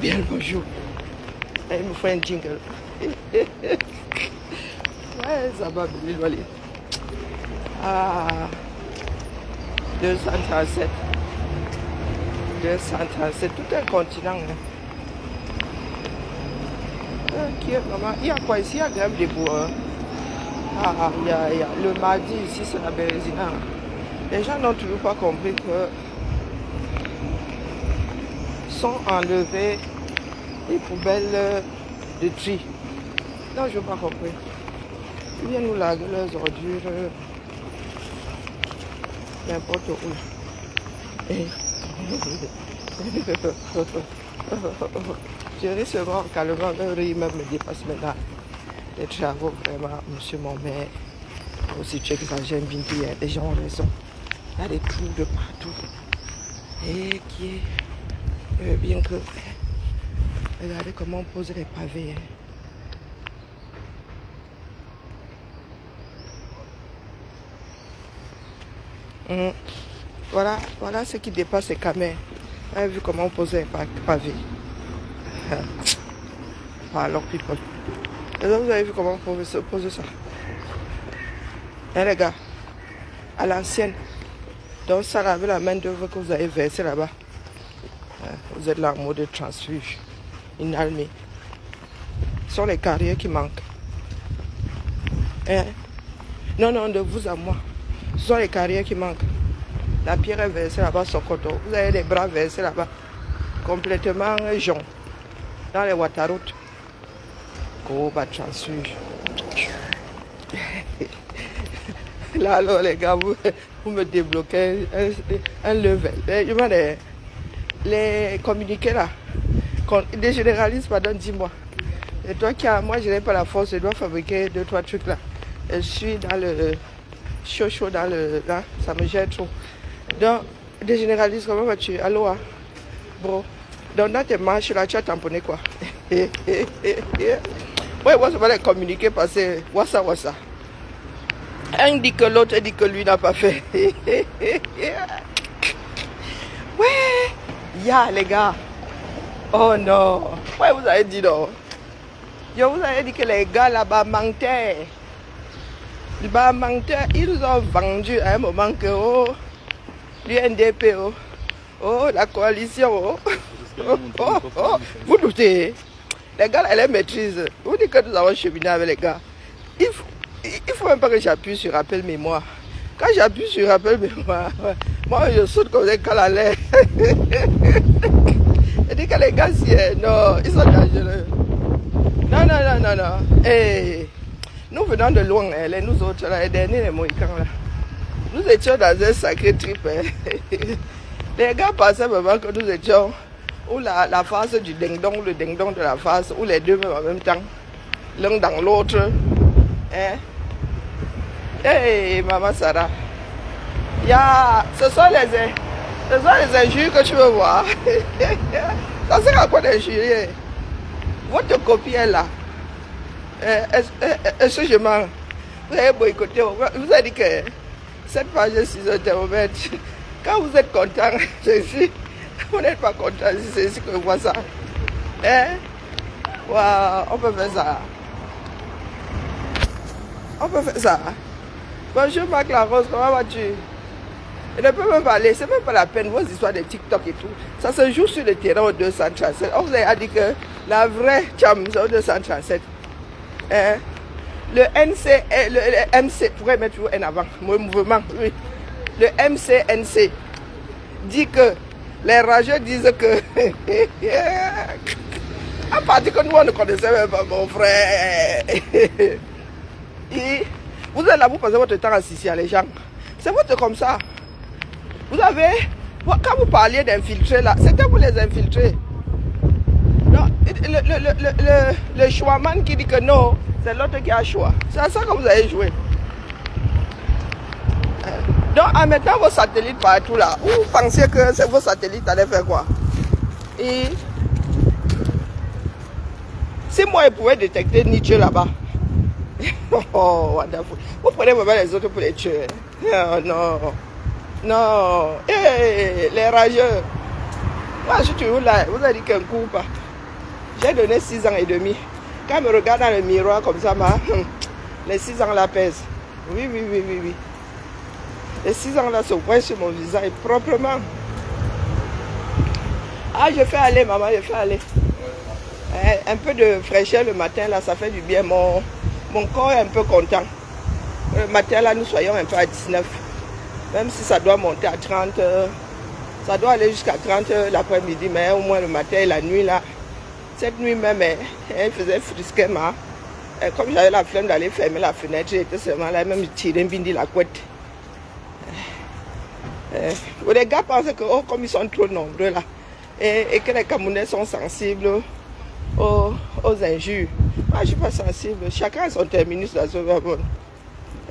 bien le bonjour. Et il me fait un jingle. Ouais, ça va, Billy. Ah, 237. 237, tout un continent. Hein. Ok, maman. Il y a quoi ici? Il y a quand même des bois. Ah, il y a. Le mardi, ici, c'est la Bérésina. Les gens n'ont toujours pas compris que sont enlevées les poubelles de tri. Non, je n'ai pas compris. Ils viennent nous larguer leurs ordures n'importe où. Et... je risque de voir calmement, même me dépasse maintenant. Les travaux, vraiment, monsieur mon maire. Aussi, tu exagères bien, les gens ont raison. Il y a des trous de partout. Et qui est bien que... Regardez comment on pose les pavés. Voilà ce qui dépasse les caméras. Vous avez vu comment on pose les pavés. Alors, people. Et donc, vous avez vu comment on pose ça. Hein, les gars, à l'ancienne. Donc, ça, là, avec la main d'œuvre que vous avez versée là-bas. Vous êtes là en mode transfuge. Inalmé. Ce sont les carrières qui manquent. Hein? Non, de vous à moi. Ce sont les carrières qui manquent. La pierre est versée là-bas, Sokoto. Vous avez les bras versés là-bas. Complètement jaune. Dans les waterroutes. Oh, bah, transfuge. Là, alors, les gars, vous me débloquez un level. Les communiqués là. Les généralistes, pardon, dis-moi. Et toi moi je n'ai pas la force, je dois fabriquer 2-3 trucs là. Je suis dans le chaud dans le là, ça me gêne trop. Donc, des généralistes, comment vas-tu? Allô, hein? Bro. Donc dans tes manches là, tu as tamponné quoi? Ouais, moi ça va les communiquer parce que wassa. Un dit que l'autre dit que lui n'a pas fait. Ouais, les gars. Oh non. Ouais, vous avez dit non. Je vous avais dit que les gars là-bas mentaient. Ils nous ont vendu à un moment que l'UNDP, la coalition, vous doutez. Les gars, elle les maîtrise. Vous dites que nous avons cheminé avec les gars. Il faut même pas que j'appuie sur rappel mémoire. Quand j'appuie sur rappel mémoire, moi je saute comme des calalais. Je dis que les gars, non, ils sont dangereux. Non. Hey, nous venons de loin, nous autres, là, les derniers, les Mohicans, là. Nous étions dans un sacré trip. Les gars pensaient vraiment que nous étions ou la phase du ding-dong, le ding-dong de la phase, ou les deux même en même temps, l'un dans l'autre. Hey, maman Sarah. Ce sont les injures que tu veux voir. Ça sert à quoi d'injurer? Votre copie est là. Est-ce que je mens? Vous avez boycotté. Vous avez dit que cette page est 6 thermomètre. Quand vous êtes content, c'est ici. Vous n'êtes pas content, c'est ici que je vois ça. Wow, on peut faire ça. Bonjour Marc Larose, comment vas-tu? Je ne peux même pas aller, c'est même pas la peine, vos histoires de TikTok et tout. Ça se joue sur le terrain au 237. On vous a dit que la vraie cham, c'est au 237. Le MC, pourrait mettre toujours en avant, mon mouvement, oui. Le MCNC dit que les rageux disent que à partir que nous on ne connaissait même pas mon frère. Et vous êtes là, vous passez votre temps à assister les gens. C'est votre comme ça. Vous avez, quand vous parliez d'infiltrer là, c'était pour les infiltrer. Non, le choixman qui dit que non, c'est l'autre qui a choix. C'est à ça que vous avez joué. Donc en mettant vos satellites partout là, vous pensiez que vos satellites allaient faire quoi? Et si moi je pouvais détecter Nietzsche là-bas, oh wonderful. Vous prenez vraiment les autres pour les tuer. Oh, non. Hey, les rageux. Moi je suis toujours là, vous avez dit qu'un coup pas. J'ai donné 6 ans et demi. Quand elle me regarde dans le miroir comme ça, les 6 ans là pèsent. Oui. Les 6 ans là se voient sur mon visage proprement. Ah, je fais aller, maman, je fais aller. Un peu de fraîcheur le matin là, ça fait du bien. Mon corps est un peu content. Le matin là, nous soyons un peu à 19. Même si ça doit monter à 30, ça doit aller jusqu'à 30 l'après-midi, mais au moins le matin et la nuit là. Cette nuit même, elle faisait frisquer moi. Comme j'avais la flemme d'aller fermer la fenêtre, j'étais seulement là, même tirer un bindi la couette. Les gars pensent que comme ils sont trop nombreux là, et que les Camerounais sont sensibles aux injures. Moi, je ne suis pas sensible. Chacun a son terminus dans ce monde.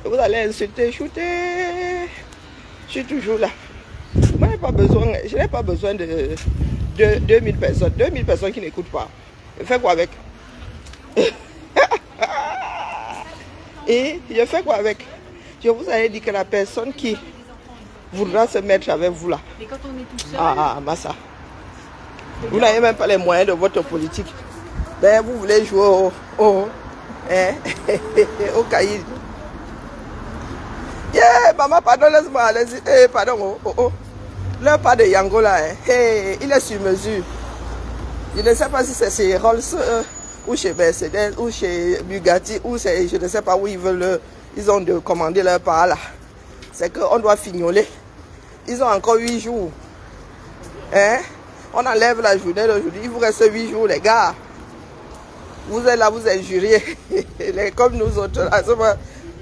Vous allez insulter, shooter. Je suis toujours là. Moi, je n'ai pas besoin de 2000 personnes. 2000 personnes qui n'écoutent pas. Je fais quoi avec? Et je fais quoi avec? Je vous avais dit que la personne qui voudra se mettre avec vous là. Mais quand on est tout seul. Massa. Vous n'avez même pas les moyens de votre politique. Ben, vous voulez jouer au cahier. Yeah, maman, pardon, laisse-moi aller. Pardon, Leur pas de Yango là, il est sur mesure. Je ne sais pas si c'est chez Rolls ou chez Mercedes ou chez Bugatti ou c'est, je ne sais pas où ils ont de commander leur part là. C'est qu'on doit fignoler. Ils ont encore 8 jours. On enlève la journée d'aujourd'hui. Il vous reste 8 jours, les gars. Vous êtes là, vous injuriez. Comme nous autres. Là,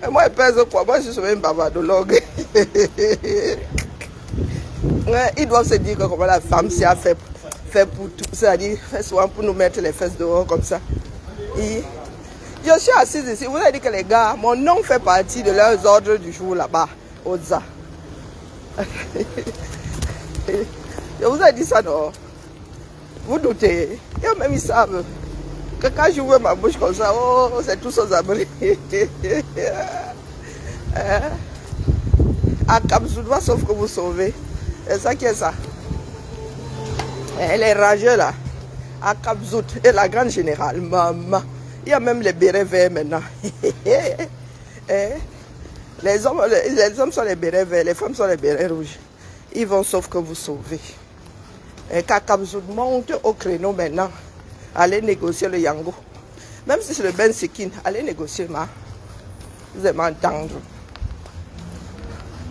moi, je pèse quoi? Moi, je suis même bavardologue. Ils doivent se dire que comment la femme s'y a fait pour tout. C'est-à-dire, fait souvent pour nous mettre les fesses dehors comme ça. Je suis assise ici. Vous avez dit que les gars, mon nom fait partie de leurs ordres du jour là-bas, au ZA. Je vous ai dit ça, non? Vous doutez. Et même ils savent que quand j'ouvre ma bouche comme ça, c'est tous aux abris. À Kapzoudwa, sauf que vous sauvez. C'est ça qui est ça. Elle est rageuse là. À Kapzout, et la grande générale, maman. Il y a même les bérets verts maintenant. Les hommes sont les bérets verts, les femmes sont les bérets rouges. Ils vont sauf que vous sauvez. Et quand Kapzout monte au créneau maintenant, allez négocier le Yango. Même si c'est le Ben Sikin, allez négocier, vous allez m'entendre.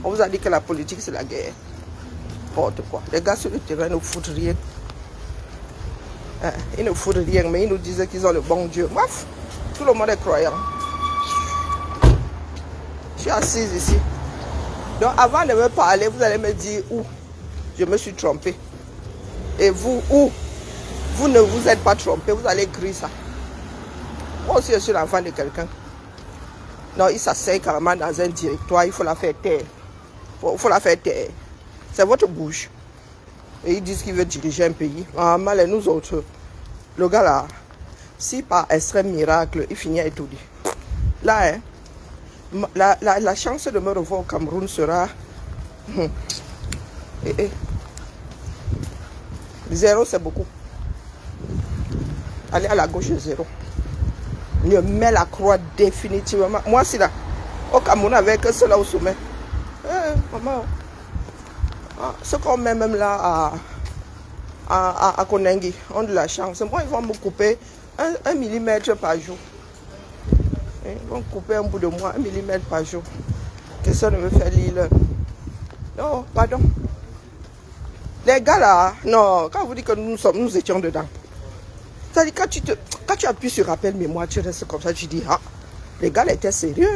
On vous a dit que la politique c'est la guerre. N'importe quoi. Les gars sur le terrain ne foutent rien. Ils ne foutent rien, mais ils nous disaient qu'ils ont le bon Dieu. Bref, tout le monde est croyant. Je suis assise ici. Donc avant de me parler, vous allez me dire où je me suis trompée. Et vous, où vous ne vous êtes pas trompé, vous allez écrire ça. Moi aussi, je suis l'enfant de quelqu'un. Non, il s'asseye carrément dans un directoire, il faut la faire taire. Il faut la faire taire. C'est votre bouche. Et ils disent qu'ils veulent diriger un pays. Mal et nous autres. Le gars là, si par extrême miracle, il finit à étudier. Là, la chance de me revoir au Cameroun sera... 0, c'est beaucoup. Aller à la gauche, 0. Je mets la croix définitivement. Moi, c'est là. Au Cameroun, avec cela au sommet. Maman. Ce qu'on met même là à Konengi, on a de la chance. Moi, ils vont me couper 1 millimètre par jour. Ils vont couper un bout de moi, 1 millimètre par jour. Que ça ne me fait lire. Non, pardon. Les gars là, non, quand vous dites que nous étions dedans. C'est-à-dire quand tu appuies sur rappel mémoire, tu restes comme ça, tu dis, les gars étaient sérieux.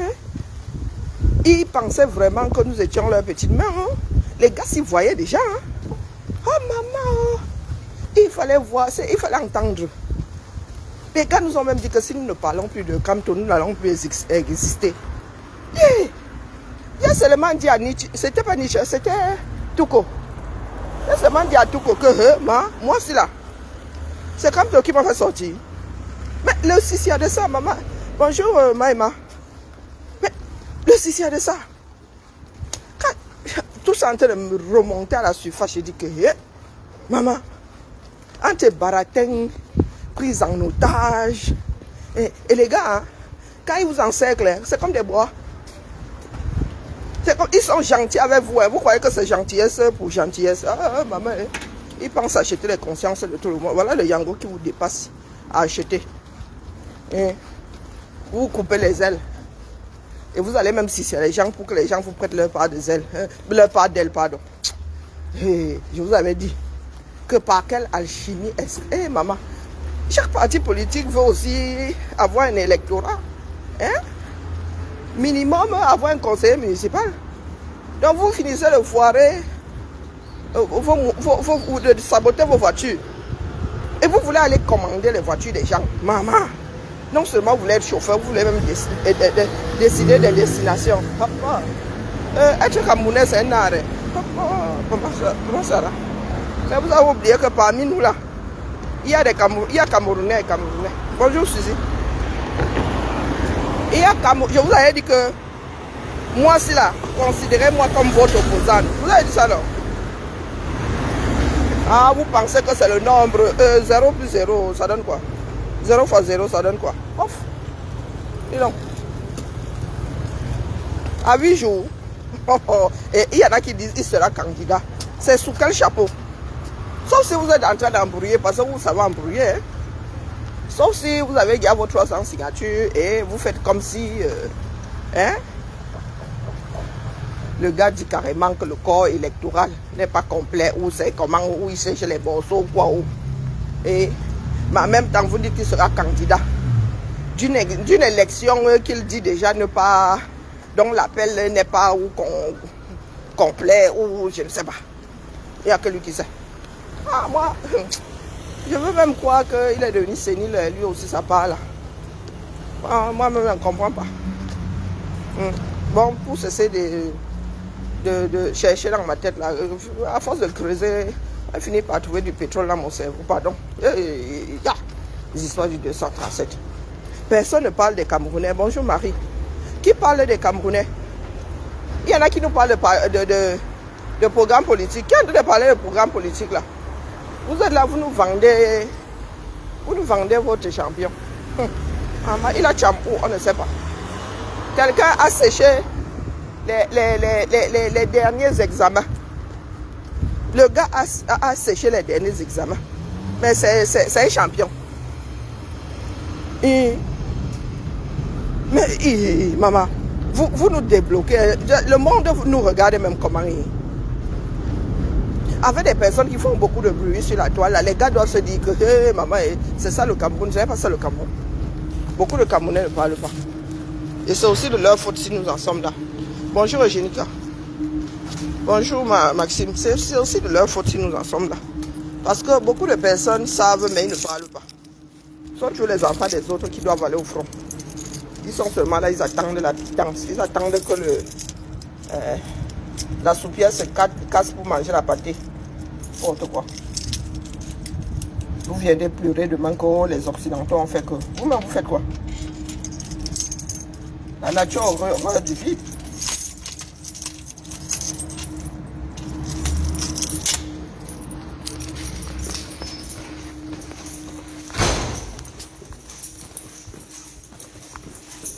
Ils pensaient vraiment que nous étions leurs petites mains. Les gars s'y voyaient déjà. Oh maman, il fallait voir, il fallait entendre. Les gars nous ont même dit que si nous ne parlons plus de Kamto, nous n'allons plus exister. Il a seulement dit à Nietzsche, c'était pas Nietzsche, c'était Touko. Il a seulement dit à Touko que moi c'est là. C'est Kamto qui m'a fait sortir. Mais le Sissi a de ça, maman. Bonjour Maïma. Mais le Sissi a de ça. Quand tout ça en train de me remonter à la surface, je dis que maman, entre baratins, pris en otage. Et les gars, hein, quand ils vous encerclent, c'est comme des bois. Comme, ils sont gentils avec vous. Hein. Vous croyez que c'est gentillesse pour gentillesse. Maman, hein. Ils pensent acheter les consciences de tout le monde. Voilà le Yango qui vous dépasse à acheter. Et vous coupez les ailes. Et vous allez même si c'est les gens pour que les gens vous prêtent leur part des ailes. Hein, leur part d'ailes, pardon. Et je vous avais dit que par quelle alchimie est-ce... Maman, chaque parti politique veut aussi avoir un électorat. Hein? Minimum avoir un conseiller municipal. Donc vous finissez de foirer, de saboter vos voitures. Et vous voulez aller commander les voitures des gens. Maman, non seulement vous voulez être chauffeur, vous voulez même décider des destinations. Papa, être Camerounais, c'est un arrêt. Comment ça va? Mais vous avez oublié que parmi nous là, il y a Camerounais et Camerounais. Bonjour Suzy. Je vous avais dit que moi, si là, considérez-moi comme votre opposant. Vous avez dit ça, non? Ah, vous pensez que c'est le nombre 0 plus 0, ça donne quoi? 0 fois 0, ça donne quoi? Ouf. Dis donc. À 8 jours. Et il y en a qui disent qu'il sera candidat. C'est sous quel chapeau? Sauf si vous êtes en train d'embrouiller, parce que vous savez embrouiller. Hein? Sauf si vous avez déjà vos 300 signatures et vous faites comme si... hein? Le gars dit carrément que le corps électoral n'est pas complet, ou c'est comment, où il cherche les morceaux, ou quoi. Mais en même temps, vous dites qu'il sera candidat d'une élection qu'il dit déjà ne pas... dont l'appel n'est pas ou complet, ou je ne sais pas. Il n'y a que lui qui sait. Ah, moi... Je veux même croire qu'il est devenu sénile, lui aussi ça parle. Moi-même, je ne comprends pas. Bon, pour cesser de chercher dans ma tête, là, à force de creuser, on finit par trouver du pétrole dans mon cerveau, pardon. Les histoires du 237. Personne ne parle des Camerounais. Bonjour Marie. Qui parle des Camerounais? Il y en a qui nous parlent de programme politique. Qui est en train de parler de programme politique là? Vous êtes là, vous nous vendez votre champion. Il a champou, on ne sait pas. Quelqu'un a séché les derniers examens. Le gars a séché les derniers examens. Mais c'est un champion. Mais, maman, vous nous débloquez. Le monde nous regarde même comment il... Avec des personnes qui font beaucoup de bruit sur la toile, là, les gars doivent se dire que hey, maman, c'est ça le Cameroun, c'est pas ça le Cameroun. Beaucoup de Camerounais ne parlent pas. Et c'est aussi de leur faute si nous en sommes là. Bonjour Eugénica. Bonjour Maxime. C'est aussi de leur faute si nous en sommes là. Parce que beaucoup de personnes savent mais ils ne parlent pas. Ce sont toujours les enfants des autres qui doivent aller au front. Ils sont seulement là, ils attendent la pitance. Ils attendent que la soupière se casse pour manger la pâtée. Quoi. Vous viendez pleurer demain que les Occidentaux ont fait que... Vous-même, vous faites quoi? La nature aura du vide.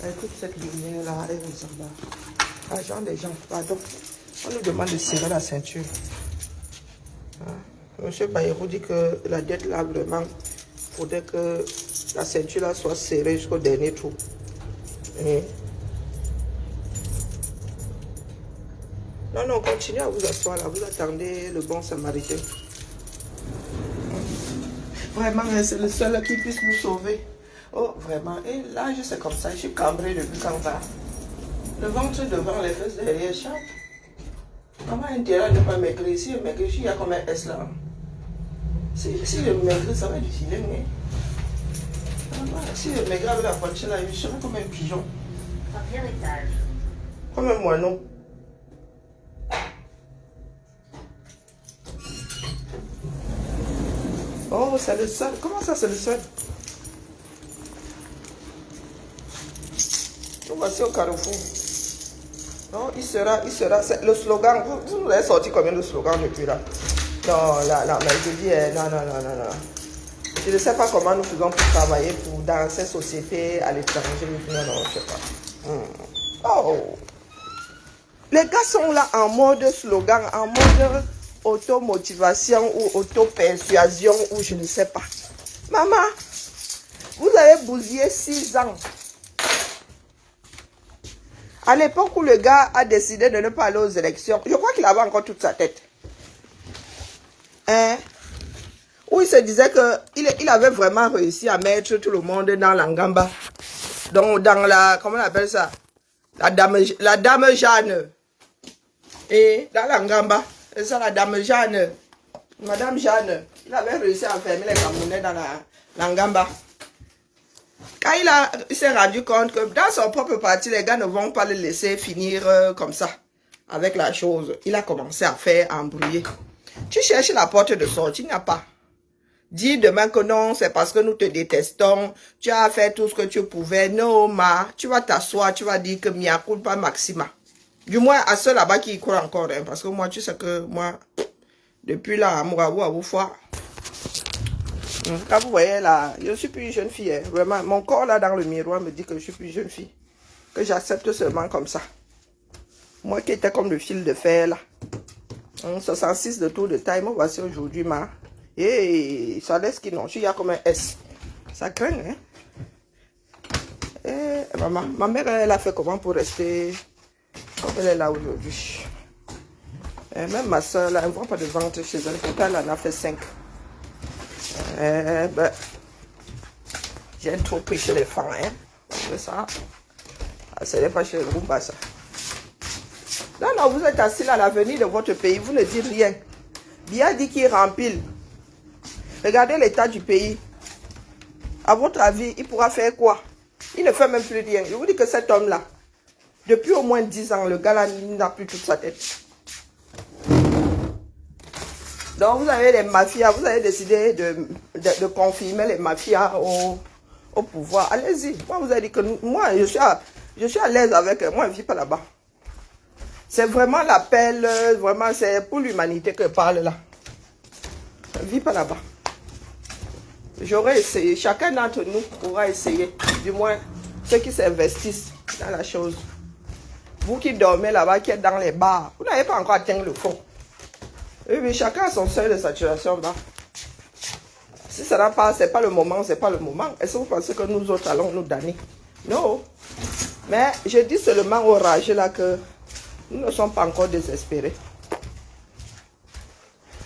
Écoute cette lumière-là, elle vous en va. Agent des gens, pardon. On nous demande de serrer la ceinture. Monsieur Bayrou dit que la dette là, vraiment, il faudrait que la ceinture là soit serrée jusqu'au dernier trou. Non, continuez à vous asseoir là, vous attendez le bon samaritain. Vraiment, c'est le seul qui puisse nous sauver. Oh, vraiment, et là, je sais comme ça, je suis cambré depuis quand ça. Le ventre devant, les fesses derrière, chaque. Comment intérêt de ne pas maigrir? Si je maigris, il y a comme un S là. Si je maigris, ça va être difficile. Mais... si je maigris avec la voiture là, je serai comme un pigeon. Premier étage. Comme un moineau. Oh, c'est le seul. Comment ça, c'est le seul? Nous voici au carrefour. Non, il sera, c'est le slogan. Vous nous avez sorti combien de slogans depuis là? Non, mais je dis, non. Je ne sais pas comment nous faisons pour travailler dans ces sociétés à l'étranger. Non, non, je ne sais pas. Oh. Les gars sont là en mode slogan, en mode automotivation ou auto-persuasion ou je ne sais pas. Maman, vous avez bousillé 6 ans. À l'époque où le gars a décidé de ne pas aller aux élections, je crois qu'il avait encore toute sa tête. Hein? Où il se disait qu'il avait vraiment réussi à mettre tout le monde dans la ngamba. Donc dans la, comment on appelle ça? La dame Jeanne. Et dans la ngamba, c'est ça la dame Jeanne. Madame Jeanne, il avait réussi à enfermer les Camerounais dans la ngamba. Quand il s'est rendu compte que dans son propre parti, les gars ne vont pas le laisser finir comme ça, avec la chose, il a commencé à embrouiller. Tu cherches la porte de sortie, il n'y a pas. Dis demain que non, c'est parce que nous te détestons, tu as fait tout ce que tu pouvais. Non, ma, tu vas t'asseoir, tu vas dire que mia culpa maxima. Du moins, à ceux là-bas qui y croient encore, hein, parce que moi, tu sais que moi, depuis là, à vous fois. Quand vous voyez là, je suis plus une jeune fille, hein, vraiment. Mon corps là dans le miroir me dit que je suis plus une jeune fille. Que j'accepte seulement comme ça. Moi qui étais comme le fil de fer là. 66 de tour de taille, moi voici aujourd'hui, ma. Et ça laisse qui non, je suis comme un S. Ça craint, hein. Et maman, ma mère, elle a fait comment pour rester comme elle est là aujourd'hui. Même ma soeur là, elle ne voit pas de ventre chez elle. Pourtant, elle en a fait 5. Ben, j'ai trop pris chez les femmes, hein. C'est ça. Ce n'est pas chez les Rumba, ça. Non, non, vous êtes assis là à l'avenir de votre pays, vous ne dites rien. Bien dit qu'il rempile. Regardez l'état du pays. À votre avis, il pourra faire quoi? Il ne fait même plus rien. Je vous dis que cet homme-là, depuis au moins 10 ans, le gars-là n'a plus toute sa tête. Donc vous avez les mafias, vous avez décidé de confirmer les mafias au pouvoir. Allez-y. Moi, vous avez dit que moi, je suis à l'aise avec eux. Moi, je ne vis pas là-bas. C'est vraiment l'appel, vraiment, c'est pour l'humanité que je parle là. Je ne vis pas là-bas. J'aurais essayé, chacun d'entre nous pourra essayer, du moins ceux qui s'investissent dans la chose. Vous qui dormez là-bas, qui êtes dans les bars, vous n'avez pas encore atteint le fond. Oui, mais chacun a son seuil de saturation là. Si ça n'a pas, c'est pas le moment, c'est pas le moment. Est-ce que vous pensez que nous autres allons nous damner? Non. Mais je dis seulement au rage là que nous ne sommes pas encore désespérés.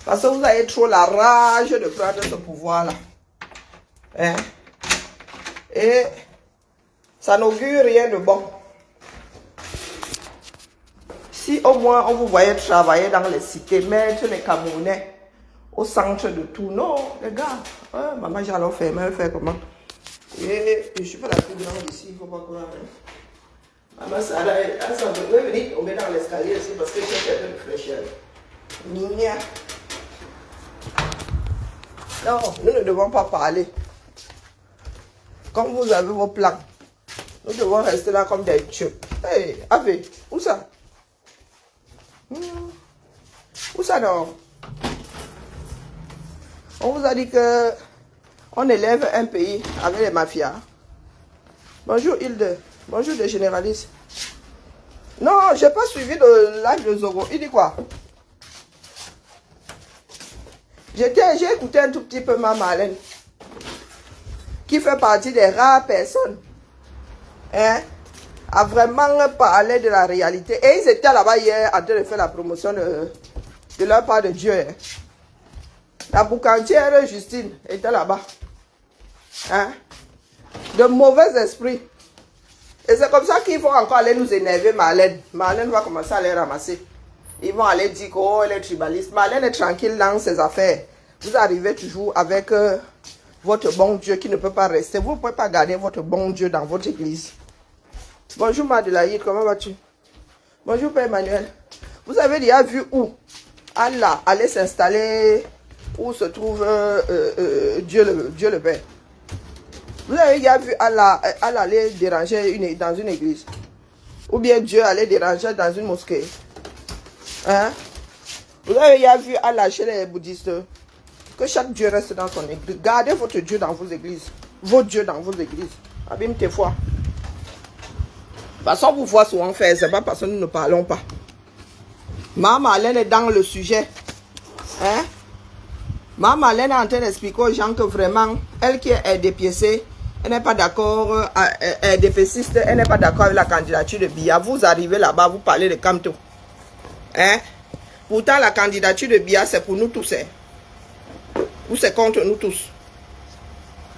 Parce que vous avez trop la rage de prendre ce pouvoir-là. Hein? Et ça n'augure rien de bon. Si au moins on vous voyait travailler dans les cités, mettre les Camerounais au centre de tout. Non, les gars, maman, j'allais faire, mais elle fait comment? Et je ne suis pas la plus grande ici, il ne faut pas croire. Maman, ça devrait venir tomber dans l'escalier ici parce que j'ai un peu de fraîcheur. Migna. Non, nous ne devons pas parler. Comme vous avez vos plans, nous devons rester là comme des dieux. Hey, Ave, où ça? Où ça non? On vous a dit que on élève un pays avec les mafias. Bonjour Hilde. Bonjour les généralistes. Non, je n'ai pas suivi le live de Zogo. Il dit quoi? J'ai écouté un tout petit peu ma Marlène, qui fait partie des rares personnes, hein, à vraiment parler de la réalité. Et ils étaient là-bas hier en train de faire la promotion de leur part de Dieu. Hein. La boucantière Justine était là-bas. Hein? De mauvais esprits. Et c'est comme ça qu'ils vont encore aller nous énerver Marlène. Marlène va commencer à les ramasser. Ils vont aller dire oh, elle est tribaliste. Marlène est tranquille dans ses affaires. Vous arrivez toujours avec votre bon Dieu qui ne peut pas rester. Vous ne pouvez pas garder votre bon Dieu dans votre église. Bonjour Madelaïde, comment vas-tu? Bonjour Père Emmanuel. Vous avez déjà vu où Allah allait s'installer, où se trouve Dieu le Père? Vous avez déjà vu Allah aller déranger dans une église? Ou bien Dieu aller déranger dans une mosquée? Hein? Vous avez déjà vu Allah chez les bouddhistes? Que chaque Dieu reste dans son église. Gardez votre Dieu dans vos églises. Vos dieux dans vos églises. Abîme tes fois. De toute façon, vous voyez souvent faire, c'est pas parce que nous ne parlons pas. Maman Alain est dans le sujet. Hein? Maman Alain est en train d'expliquer aux gens que vraiment, elle qui est dépiécée, elle n'est pas d'accord, elle est dépéciste, elle n'est pas d'accord avec la candidature de Biya. Vous arrivez là-bas, vous parlez de Kamto. Hein? Pourtant, la candidature de Biya, c'est pour nous tous. Hein? Ou c'est contre nous tous.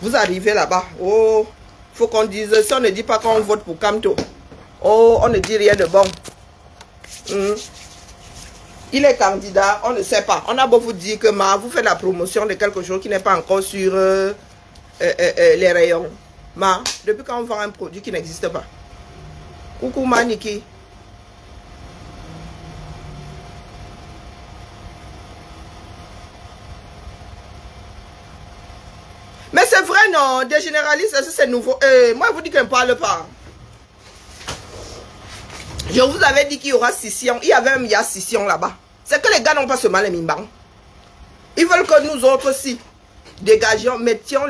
Vous arrivez là-bas. Oh, faut qu'on dise, si on ne dit pas qu'on vote pour Kamto, oh, on ne dit rien de bon. Il est candidat, on ne sait pas. On a beau vous dire que vous faites la promotion de quelque chose qui n'est pas encore sur les rayons. Depuis quand on vend un produit qui n'existe pas? Coucou Maniki. Mais c'est vrai, non, des généralistes, c'est nouveau. Moi, je vous dis qu'on ne parle pas. Je vous avais dit qu'il y aura scission. Il y avait il y a scission là-bas. C'est que les gars n'ont pas seulement les mimbang. Ils veulent que nous autres, si, dégagions, mettions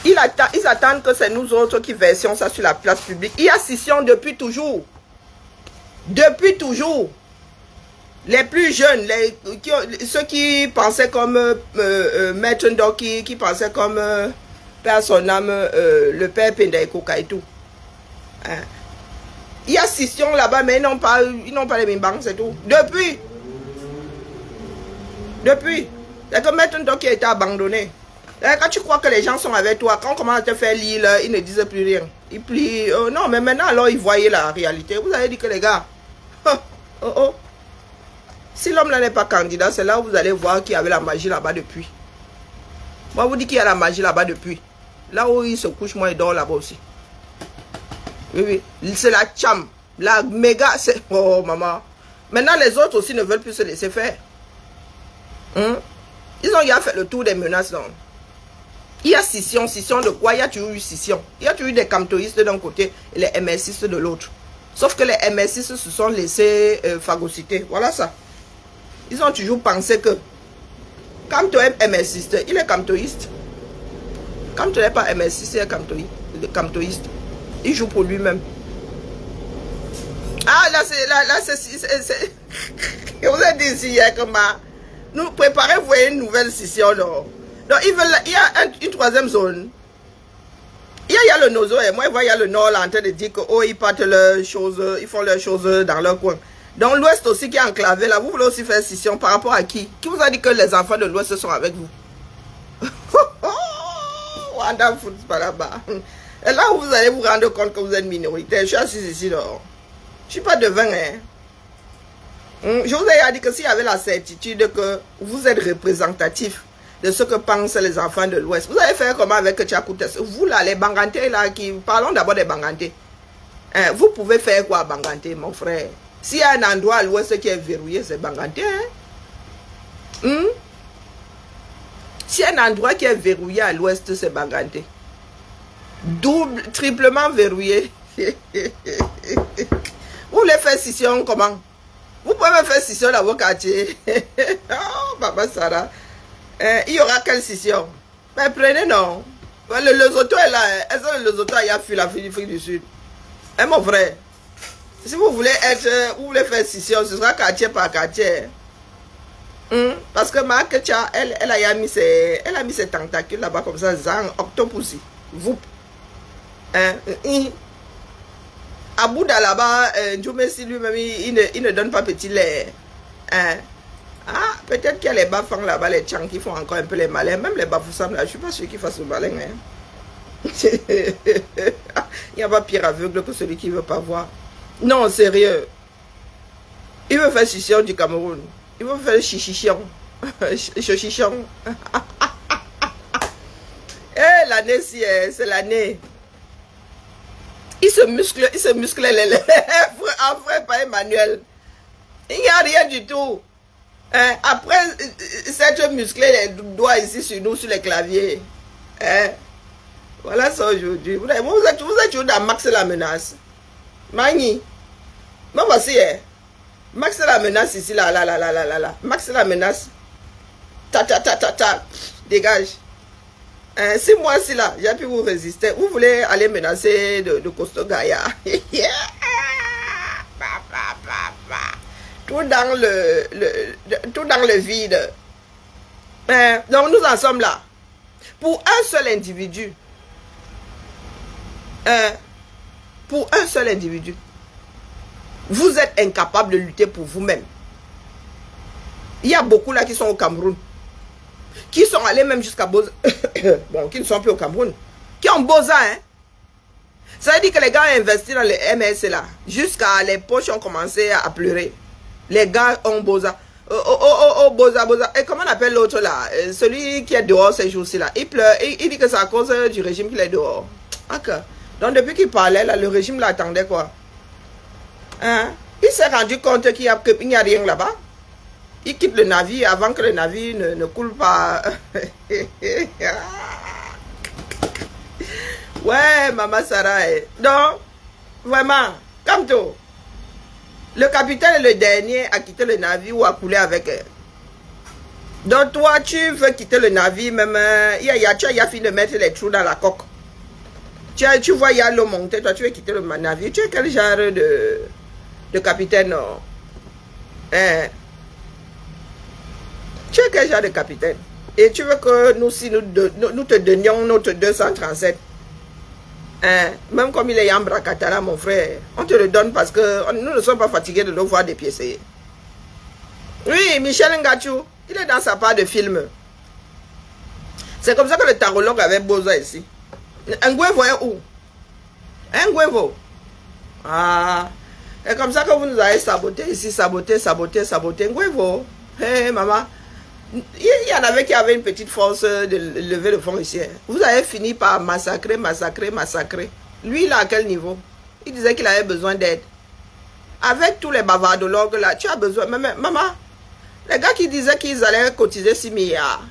Ils attendent que c'est nous autres qui versions ça sur la place publique. Il y a scission depuis toujours. Depuis toujours. Les plus jeunes, ceux qui pensaient comme Maître Ndoki, qui pensaient comme Père son âme, le Père Pendaïko Kaitou. Hein? Il y a scission là-bas, mais ils n'ont pas les mimbangs, c'est tout. Depuis. C'est que Maître Ndoki a été abandonné. Quand tu crois que les gens sont avec toi, quand on commence à te faire lire, ils ne disent plus rien. Ils plient. Non, mais maintenant, alors, ils voyaient la réalité. Vous avez dit que les gars... Si l'homme là n'est pas candidat, c'est là où vous allez voir qu'il y avait la magie là-bas depuis. Moi, je vous dis qu'il y a la magie là-bas depuis. Là où il se couche, moi, il dort là-bas aussi. Oui, oui. C'est la cham. La méga, c'est... Oh, maman. Maintenant, les autres aussi ne veulent plus se laisser faire. Ils ont déjà fait le tour des menaces, non? Il y a scission. Scission de quoi? Il y a toujours eu scission. Il y a toujours eu des camtoïstes d'un côté et les MSistes de l'autre. Sauf que les MSistes se sont laissés phagocyter. Voilà ça. Ils ont toujours pensé que Kamto est MSiste, il est camtoïste. Kamto n'est pas MSiste, il est camtoïste. Il joue pour lui-même. Ah, là, c'est... Je vous ai dit ici hier que nous préparons, vous voyez, une nouvelle scission. Donc, il y a une troisième zone. Il y a le Nozo et moi, il y a le Nord là, en train de dire que, oh, ils partent leurs choses, ils font leurs choses dans leur coin. Dans l'Ouest aussi qui est enclavé là, vous voulez aussi faire scission par rapport à qui? Qui vous a dit que les enfants de l'Ouest sont avec vous? Wanda foot par là-bas. Et là où vous allez vous rendre compte que vous êtes minoritaire, je suis assis ici dehors. Je ne suis pas devin, hein. Je vous ai dit que s'il y avait la certitude que vous êtes représentatif de ce que pensent les enfants de l'Ouest, vous allez faire comment avec Tchakoutes? Vous là, les Bangantés là, parlons d'abord des Bangantés. Vous pouvez faire quoi à Banganté, mon frère? S'il y a un endroit à l'Ouest qui est verrouillé, c'est Banganté. Hein? S'il y a un endroit qui est verrouillé à l'Ouest, c'est Banganté. Triplement verrouillé. Vous voulez faire scission comment? Vous pouvez me faire scission dans vos quartiers. Oh, Papa Sarah. Il y aura quelle scission? Mais prenez non. Le Lesotho est là. Est-ce que le Lesotho a fui l'Afrique du Sud? Mon frère. Si vous voulez vous voulez faire scission, ce sera quartier par quartier. Parce que ma Ketia, elle a mis ses tentacules là-bas comme ça, zang, octopus. Vous. À Bouddha là-bas, Djoumessi lui-même, il ne donne pas petit lait. Ah, peut-être qu'il y a les bafans là-bas, les tchans qui font encore un peu les malins. Même les bafoussams là, je ne suis pas sûr qu'ils fassent le malin. Il n'y a pas pire aveugle que celui qui ne veut pas voir. Non, sérieux. Il veut faire scission du Cameroun. Il veut faire chichichion. Chichichion. Eh, l'année, c'est l'année. Il se muscle les lèvres. En vrai, pas Emmanuel. Il n'y a rien du tout. Après, s'être musclé les doigts ici sur nous, sur les claviers. Voilà ça aujourd'hui. Vous êtes toujours dans Max la menace. Mani. Mais voici. Max la menace ici, là. Max la menace. Ta. Dégage. 6 mois si là, j'ai pu vous résister. Vous voulez aller menacer de Costo Gaïa. Tout dans le vide. Donc nous en sommes là. Pour un seul individu. Pour un seul individu. Vous êtes incapable de lutter pour vous-même. Il y a beaucoup là qui sont au Cameroun. Qui sont allés même jusqu'à Boza. Bon, qui ne sont plus au Cameroun. Qui ont Boza, hein. Ça veut dire que les gars ont investi dans le MS là. Jusqu'à les poches ont commencé à pleurer. Les gars ont Boza. Boza. Et comment on appelle l'autre là? Celui qui est dehors ces jours-ci là. Il pleure. Il dit que c'est à cause du régime qu'il est dehors. Ok. Donc depuis qu'il parlait là, le régime l'attendait quoi. Hein? Il s'est rendu compte qu'il n'y a rien là-bas. Il quitte le navire avant que le navire ne coule pas. Ouais, Maman Sarah. Donc, vraiment, comme tout. Le capitaine est le dernier à quitter le navire ou à couler avec elle. Donc, toi, tu veux quitter le navire, même. Tu as fini de mettre les trous dans la coque. Tu vois, il y a l'eau montée. Toi, tu veux quitter le navire. Tu es quel genre de capitaine? Non? Hein? Tu es quel genre de capitaine? Et tu veux que nous, si nous te donnions notre 237? Hein? Même comme il est Yambra Katara, mon frère, on te le donne parce que nous ne sommes pas fatigués de le voir dépiécer. Oui, Michel Ngachou, il est dans sa part de film. C'est comme ça que le tarologue avait besoin ici. Nguevo est où? Nguevo. Ah. C'est comme ça que vous nous avez saboté ici, saboté. Nguevo. Hé, maman. Il y en avait qui avaient une petite force de lever le front ici. Vous avez fini par massacrer. Lui, il a à quel niveau? Il disait qu'il avait besoin d'aide. Avec tous les bavardologues là, tu as besoin. Maman, les gars qui disaient qu'ils allaient cotiser 6 milliards.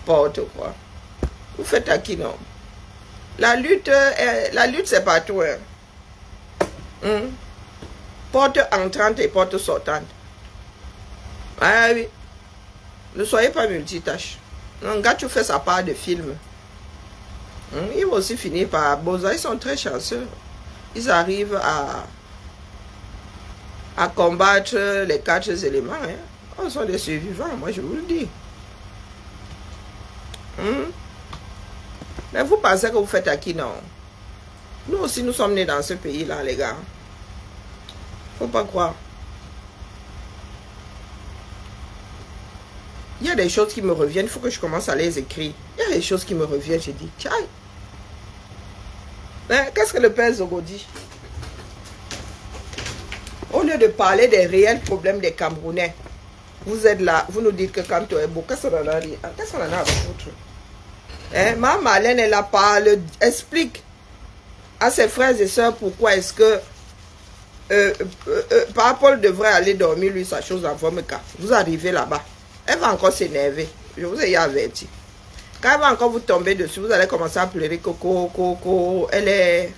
N'importe quoi. Vous faites à qui, non? La lutte c'est partout. Hein? Porte entrante et porte sortante. Ah oui. Ne soyez pas multitâche. Un gars, tu fais sa part de film. Il va aussi finir par Boza. Ils sont très chanceux. Ils arrivent à combattre les 4 éléments. Hein. Ils sont des survivants, moi je vous le dis. Mais vous pensez que vous faites à qui, non? Nous aussi, nous sommes nés dans ce pays-là, les gars. Faut pas croire. Il y a des choses qui me reviennent, il faut que je commence à les écrire. Il y a des choses qui me reviennent, je dis, tiens. Qu'est-ce que le père Zogo dit? Au lieu de parler des réels problèmes des Camerounais, vous êtes là, vous nous dites que Kanto est beau. Qu'est-ce qu'on en a dit? Qu'est-ce qu'on en a avec votre? Ma Marlène, elle a parlé, explique à ses frères et sœurs pourquoi est-ce que Papa Paul devrait aller dormir, lui, sa chose en forme cas. Vous arrivez là-bas. Elle va encore s'énerver. Je vous ai averti. Quand elle va encore vous tomber dessus, vous allez commencer à pleurer. Coco. Elle est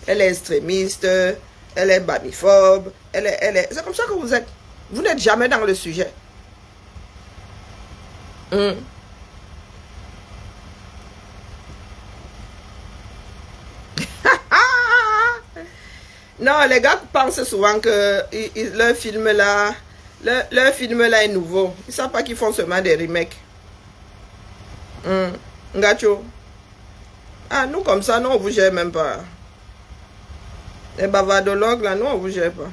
extrémiste. Elle est bamiphobe. C'est comme ça que vous êtes. Vous n'êtes jamais dans le sujet. Non, les gars pensent souvent que leur film là est nouveau. Ils ne savent pas qu'ils font seulement des remakes. Ngacho. Ah, nous comme ça, nous on vous gère même pas. Les bavardologues là, nous on vous gère pas.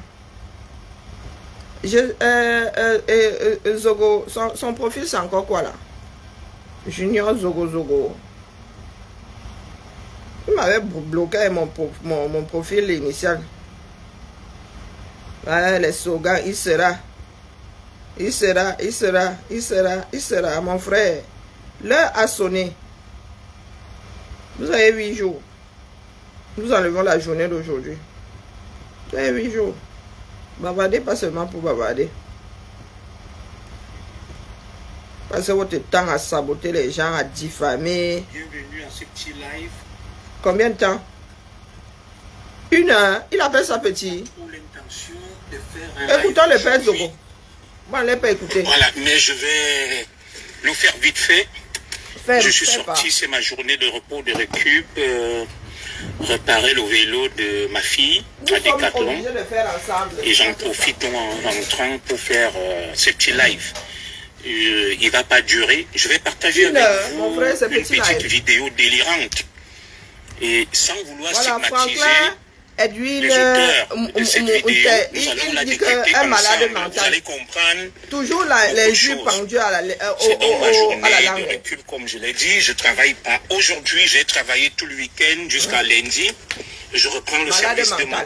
Zogo, son profil c'est encore quoi là? Junior Zogo. Il m'avait bloqué mon profil initial. Ouais, les slogans, il sera, mon frère. L'heure a sonné. Vous avez 8 jours. Nous enlevons la journée d'aujourd'hui. Vous avez 8 jours. Bavardez pas seulement pour bavarder. Passez votre temps à saboter les gens, à diffamer. Bienvenue à ce petit live. Combien de temps? 1 heure, il appelle ça petit. Écoutons le père Zogo. Moi, on ne l'a pas écouté. Voilà, mais je vais le faire vite fait. Je suis sorti, c'est ma journée de repos, de récup. Réparer le vélo de ma fille à Decathlon. Et j'en profite en rentrant pour faire ce petit live. Il ne va pas durer. Je vais partager avec vous une petite vidéo délirante. Et sans vouloir stigmatiser Edwin, les auteurs de cette vidéo, nous allons la décrypter ensemble. Vous allez comprendre toujours les jus pendus à la c'est donc ma journée langue. de récup, comme je l'ai dit. Je ne travaille pas aujourd'hui. J'ai travaillé tout le week-end jusqu'à lundi. Je reprends le service demain.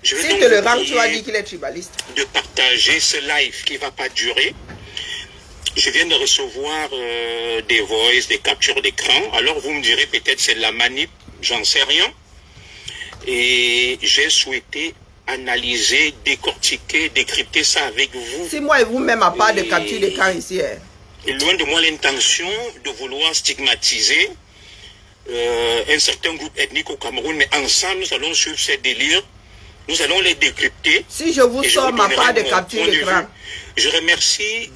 Je vais donc le rang, tu as dit qu'il est tribaliste. De partager ce live qui ne va pas durer. Je viens de recevoir des voices, des captures d'écran. Alors vous me direz peut-être c'est de la manip, j'en sais rien. Et j'ai souhaité analyser, décortiquer, décrypter ça avec vous. Si moi et vous-même n'avez pas de capture d'écran ici. Et loin de moi l'intention de vouloir stigmatiser un certain groupe ethnique au Cameroun, mais ensemble nous allons suivre ces délires. Nous allons les décrypter. Si je vous sors ma part de capture d'écran. Je remercie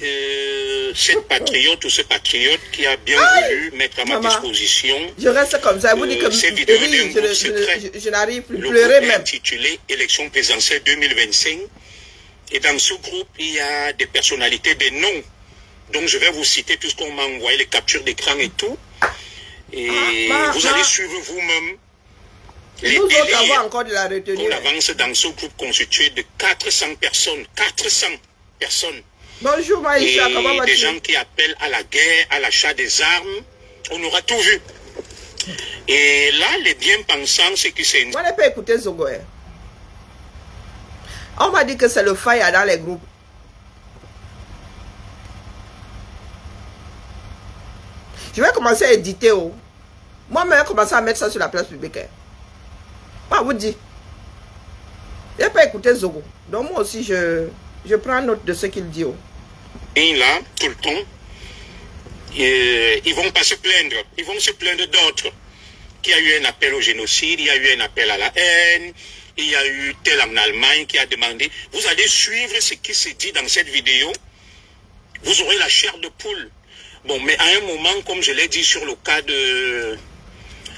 cette patriote ou ce patriote qui a bien voulu mettre à ma disposition. Je reste comme ça. Vous dites que je n'arrive plus à pleurer même. Intitulé Élection présidentielle 2025. Et dans ce groupe, il y a des personnalités, des noms. Donc je vais vous citer puisqu'on m'a envoyé les captures d'écran et tout. Et vous allez suivre vous-même. Les nous autres avons encore de la retenue. On avance dans ce groupe constitué de 400 personnes. 400 personnes. Bonjour Maïcha, comment vas-tu? Des gens qui appellent à la guerre, à l'achat des armes. On aura tout vu. Et là, les bien-pensants, c'est qui c'est... Moi, je n'ai pas écouté Zogo. On m'a dit que c'est le fire dans les groupes. Je vais commencer à éditer. Moi-même, je vais commencer à mettre ça sur la place publique. Moi, vous dis. Je n'ai pas écouté Zogo. Donc, moi aussi, je prends note de ce qu'il dit. Et là, tout le temps, ils vont pas se plaindre. Ils vont se plaindre d'autres. Qu'il y a eu un appel au génocide, il y a eu un appel à la haine, il y a eu tel en Allemagne qui a demandé. Vous allez suivre ce qui se dit dans cette vidéo. Vous aurez la chair de poule. Bon, mais à un moment, comme je l'ai dit sur le cas de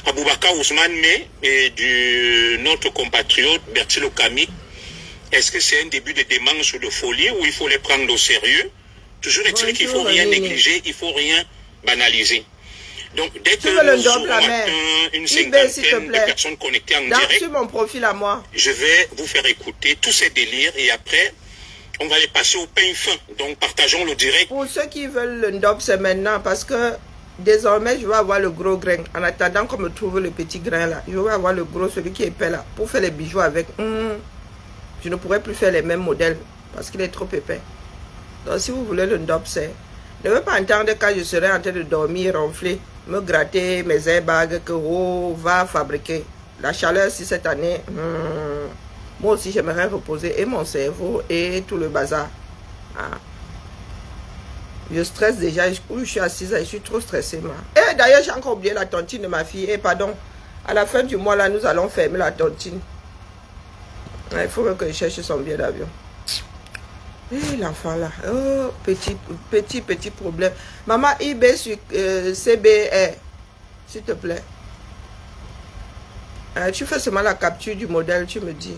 Aboubakar Ousmane Mé et de notre compatriote Bertil Okami, est-ce que c'est un début de démence ou de folie ou il faut les prendre au sérieux? Toujours est-il qu'il ne faut rien négliger, il ne faut rien banaliser. Donc, dès que nous aurons une cinquantaine de personnes connectées en direct, sur mon profil à moi, je vais vous faire écouter tous ces délires et après, on va les passer au pain fin. Donc, partageons le direct. Pour ceux qui veulent le ndop, c'est maintenant parce que désormais, je vais avoir le gros grain. En attendant qu'on me trouve le petit grain là, je vais avoir le gros, celui qui est épais là, pour faire les bijoux avec. Je ne pourrai plus faire les mêmes modèles parce qu'il est trop épais. Donc, si vous voulez le ndop, c'est... Ne veux pas entendre quand je serai en train de dormir, ronfler, me gratter mes airbags que va fabriquer. La chaleur, si cette année, moi aussi, j'aimerais reposer et mon cerveau et tout le bazar. Je stresse déjà, je suis assise, je suis trop stressée. Et d'ailleurs, j'ai encore oublié la tontine de ma fille. Et pardon, à la fin du mois, là, nous allons fermer la tontine. Il faut que je cherche son billet d'avion. Et l'enfant là, oh, petit problème. Maman, eBay sur CBR, s'il te plaît. Tu fais seulement la capture du modèle, tu me dis.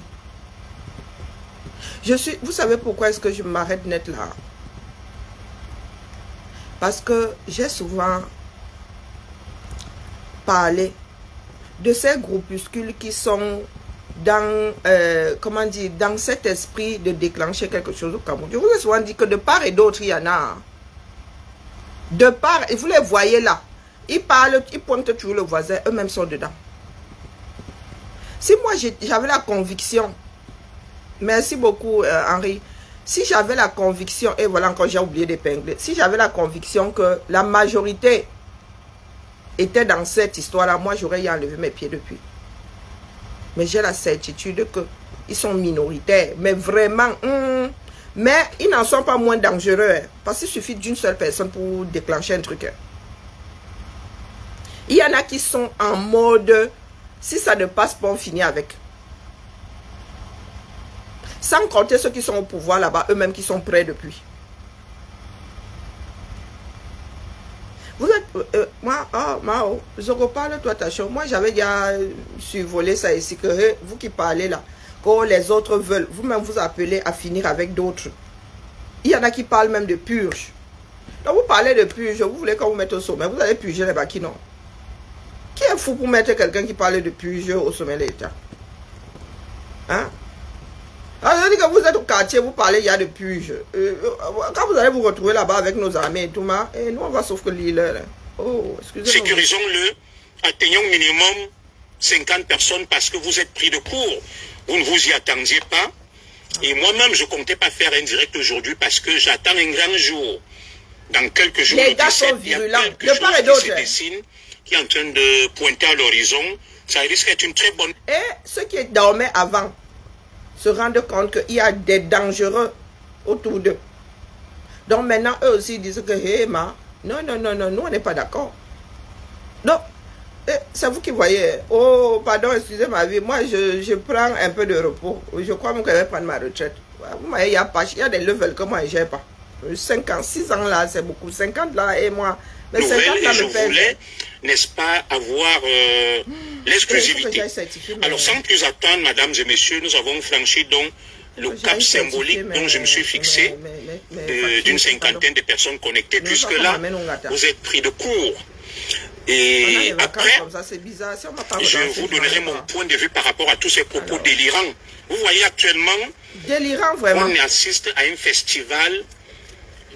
Vous savez pourquoi est-ce que je m'arrête net là? Parce que j'ai souvent parlé de ces groupuscules qui sont dans, comment dire, dans cet esprit de déclencher quelque chose au Cameroun. Je vous ai souvent dit que de part et d'autre, il y en a. De part, et vous les voyez là. Ils parlent, ils pointent toujours le voisin, eux-mêmes sont dedans. Si moi, j'avais la conviction, merci beaucoup Henri, si j'avais la conviction, et voilà encore j'ai oublié d'épingler, si j'avais la conviction que la majorité était dans cette histoire-là, moi j'aurais y enlevé mes pieds depuis. Mais j'ai la certitude qu'ils sont minoritaires. Mais vraiment, mais ils n'en sont pas moins dangereux. Parce qu'il suffit d'une seule personne pour déclencher un truc. Il y en a qui sont en mode, si ça ne passe pas, on finit avec. Sans compter ceux qui sont au pouvoir là-bas, eux-mêmes qui sont prêts depuis. Vous êtes... moi, oh, Mao, je reparle toi ta chose. Moi, j'avais déjà survolé ça ici, que vous qui parlez là, que les autres veulent, vous-même vous appelez à finir avec d'autres. Il y en a qui parlent même de purge. Donc vous parlez de purge, vous voulez qu'on vous mette au sommet, vous allez purger les Baki, non? Qui est fou pour mettre quelqu'un qui parle de purge au sommet de l'État? Hein? Alors, je dis que vous êtes au quartier, vous parlez, il y a de purge. Quand vous allez vous retrouver là-bas avec nos armées et tout, et nous on va sauf que l'île. Oh, excusez-moi. Sécurisons-le, atteignons minimum 50 personnes parce que vous êtes pris de court. Vous ne vous y attendiez pas. Et moi-même, je ne comptais pas faire un direct aujourd'hui parce que j'attends un grand jour. Dans quelques jours, les gars sont virulents. De part et chose qui se d'autre. dessine, qui est en train de pointer à l'horizon. Ça risque d'être une très bonne... Et ceux qui dormaient avant se rendent compte qu'il y a des dangereux autour d'eux. Donc maintenant, eux aussi disent que, hé, non, nous on n'est pas d'accord. Donc, c'est vous qui voyez. Oh, pardon, excusez ma vie. Moi, je prends un peu de repos. Je crois même que je vais prendre ma retraite. Vous voyez, il y a des levels que moi, je n'ai pas. 56 ans là, c'est beaucoup. 50 là, et moi. Mais 50 là, je me fait... voulais, n'est-ce pas, avoir l'exclusivité. Alors, sans plus attendre, mesdames et messieurs, nous avons franchi donc le cap symbolique dont je me suis fixé d'une cinquantaine de personnes connectées, puisque là, vous êtes pris de court. Et après, je vous donnerai mon point de vue par rapport à tous ces propos délirants. Vous voyez actuellement, on assiste à un festival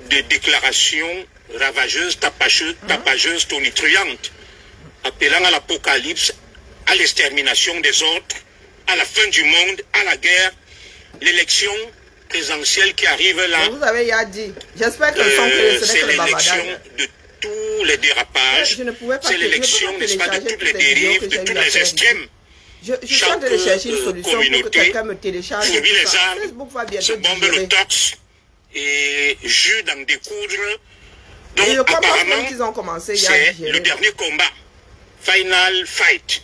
de déclarations ravageuses, tapageuses, tonitruantes, appelant à l'apocalypse, à l'extermination des autres, à la fin du monde, à la guerre, l'élection présidentielle qui arrive là. Vous avez déjà dit. J'espère que c'est l'élection de tous les dérapages, c'est l'élection, n'est-ce pas, de toutes les dérives, de tous les extrêmes. Je suis en train de chercher une solution pour que quelqu'un me télécharge. Facebook va bientôt bombe le torse et jus d'en découdre. Donc, apparemment, c'est le dernier combat. Final fight.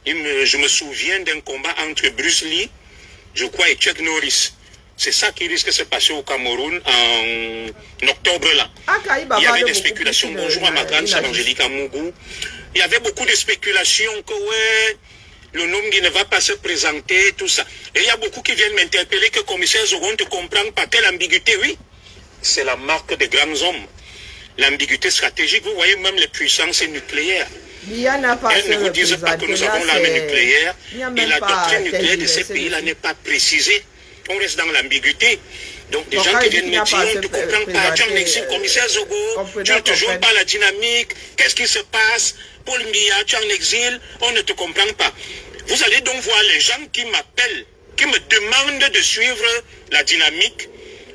Je me souviens d'un combat entre Bruce Lee, je crois, et Chuck Norris. C'est ça qui risque de se passer au Cameroun en octobre là. Il y avait des spéculations. Bonjour à ma grande sœur Angélique Amougou. Il y avait beaucoup de spéculations que ouais, le nom qui ne va pas se présenter, tout ça. Et il y a beaucoup qui viennent m'interpeller que commissaire Zogon ne comprend pas telle ambiguïté. Oui, c'est la marque des grands hommes. L'ambiguïté stratégique, vous voyez même les puissances nucléaires. Elles ne vous disent pas que nous avons l'arme nucléaire et la doctrine nucléaire de ces pays-là n'est pas précisée. On reste dans l'ambiguïté. Donc des gens qui viennent me dire, on ne te comprend pas, tu es en exil, commissaire Zogo, tu ne te joues pas la dynamique, qu'est-ce qui se passe, Paul Mia, tu es en exil, on ne te comprend pas. Vous allez donc voir les gens qui m'appellent, qui me demandent de suivre la dynamique,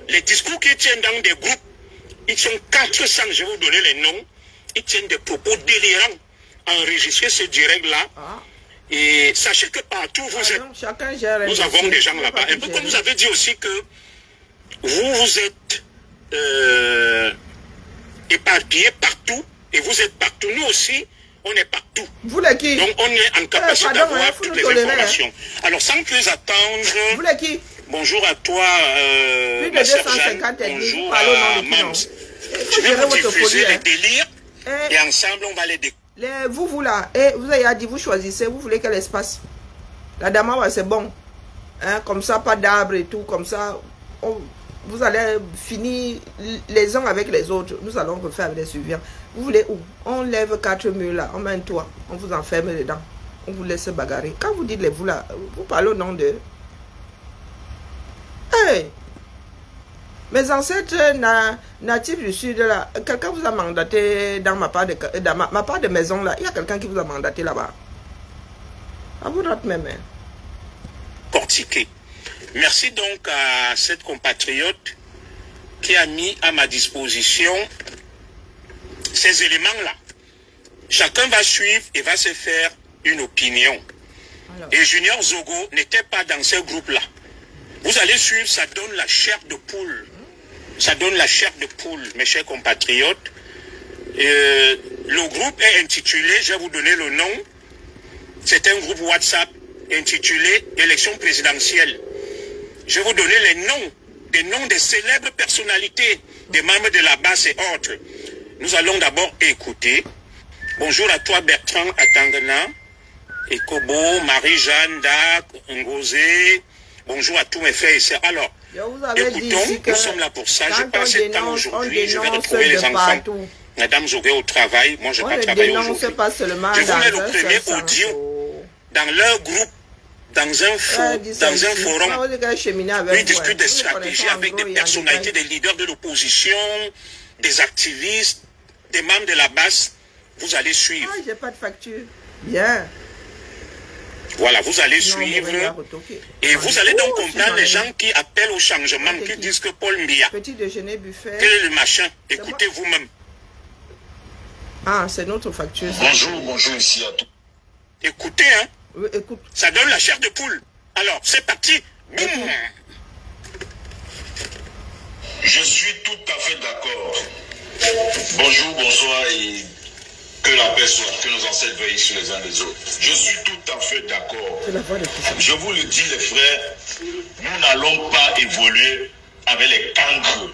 les discours qu'ils tiennent dans des groupes, ils sont 400, je vais vous donner les noms, ils tiennent des propos délirants. Enregistrez ce direct-là. Et sachez que partout où vous êtes, nous avons des gens là-bas. Un peu comme vous avez dit aussi que vous êtes éparpillés partout et vous êtes partout. Nous aussi, on est partout. Vous les qui? Donc on est en capacité d'avoir toutes les informations. Alors sans plus attendre, vous les qui? Bonjour à toi, ma sœur Jeanne. Bonjour à Mams. Je vais vous diffuser les délires et ensemble on va les découvrir. Vous là, vous avez dit, vous choisissez, vous voulez quel espace? La dame, c'est bon. Hein, comme ça, pas d'arbre et tout, comme ça, vous allez finir les uns avec les autres. Nous allons refaire avec les suivants. Vous voulez où? On lève 4 murs là, on met un toit, on vous enferme dedans. On vous laisse bagarrer. Quand vous dites les vous là, vous parlez au nom de... Hey! Mes ancêtres natifs du sud là, quelqu'un vous a mandaté dans ma part de maison là. Il y a quelqu'un qui vous a mandaté là-bas. À vous notre même. Cortiqué. Merci donc à cette compatriote qui a mis à ma disposition ces éléments-là. Chacun va suivre et va se faire une opinion. Alors. Et Junior Zogo n'était pas dans ce groupe-là. Vous allez suivre, ça donne la chair de poule. Ça donne la chair de poule, mes chers compatriotes. Le groupe est intitulé, je vais vous donner le nom, c'est un groupe WhatsApp intitulé « Élection présidentielle ». Je vais vous donner des noms des célèbres personnalités, des membres de la base et autres. Nous allons d'abord écouter. Bonjour à toi Bertrand Atangana, Ekobo, Marie-Jeanne, Dak, Ngosé. Bonjour à tous mes frères et sœurs. Alors, écoutons, nous sommes là pour ça. Je passe le temps aujourd'hui, je vais retrouver les enfants. Madame Zogé au travail, moi je ne vais pas travailler aujourd'hui. Je voulais retrouver audio dans leur groupe, dans un forum, ils discutent des stratégies avec des personnalités, des leaders de l'opposition, des activistes, des membres de la base. Vous allez suivre. Ah, j'ai pas de facture. Bien. Voilà, vous allez suivre. Et vous allez donc comprendre les gens qui appellent au changement, qui disent que Paul Mbiya. Petit déjeuner buffet. Quel est le machin? Écoutez vous-même. Ah, c'est notre facture. Bonjour ici à tous. Écoutez, hein. Oui, écoute. Ça donne la chair de poule. Alors, c'est parti. Boum. Je suis tout à fait d'accord. Bonjour, bonsoir et que la paix soit, que nos ancêtres veillent sur les uns les autres. Je suis tout à fait d'accord. Je vous le dis les frères, nous n'allons pas évoluer avec les cancres.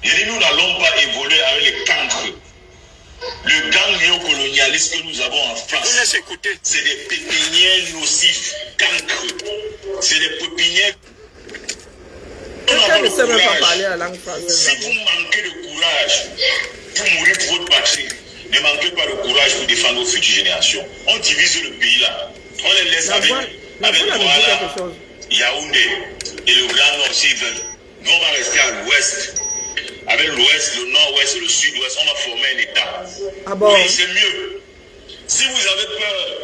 Je dis nous n'allons pas évoluer avec les cancres. Le gang néocolonialiste que nous avons en France, c'est des pépinières nocifs, cancres. C'est des pépinières. Quelqu'un ne sait même pas parler la langue française. Si vous manquez de courage pour mourir pour votre patrie, ne manquez pas de courage pour défendre vos futures générations. On divise le pays là. On les laisse avec Douala, Yaoundé et le Grand Nord s'ils veulent. Nous on va rester à l'ouest. Avec l'ouest, le nord-ouest et le sud-ouest, on va former un État. Ah bon? Oui, c'est mieux. Si vous avez peur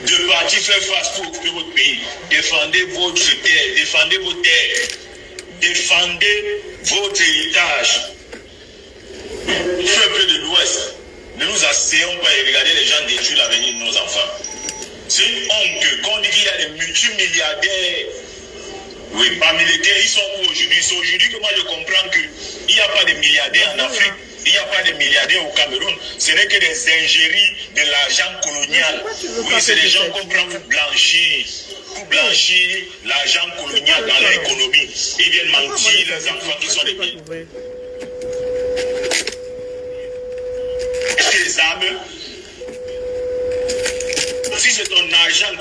de partir faire face pour occuper votre pays, défendez votre terre, défendez vos terres, défendez votre héritage. Peuple de l'ouest, ne nous asseyons pas et regardez les gens détruire l'avenir de nos enfants. C'est une honte qu'on dit qu'il y a des multimilliardaires. Oui, parmi lesquels ils sont où aujourd'hui? C'est aujourd'hui que moi je comprends qu'il n'y a pas de milliardaires en Afrique, il n'y a pas de milliardaires au Cameroun. Ce n'est que des ingéries de l'argent colonial. Oui, c'est des gens qu'on prend pour blanchir l'argent colonial dans l'économie. Ils viennent mentir les enfants qui sont des milliardaires. Les armes, si c'est ton argent,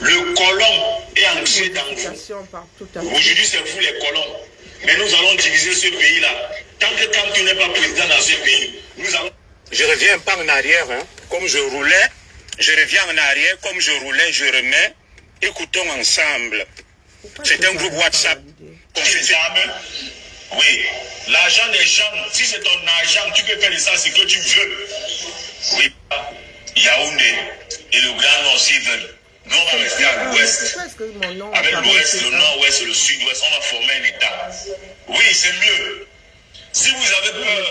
le colon est ancré dans vous. Aujourd'hui, c'est vous les colons. Mais nous allons diviser ce pays-là. Tant que quand tu n'es pas président dans ce pays, nous allons... Je reviens pas en arrière, hein. Comme je roulais, je reviens en arrière, comme je roulais, je remets. Écoutons ensemble. C'est un groupe WhatsApp. Oui, l'argent des gens, si c'est ton argent, tu peux faire de ça ce que tu veux. Oui, Yaoundé et le Grand Nord s'ils veulent. Nous, on va rester à l'ouest. Avec l'ouest, le nord-ouest et le sud-ouest, on va former un État. Oui, c'est mieux. Si vous avez peur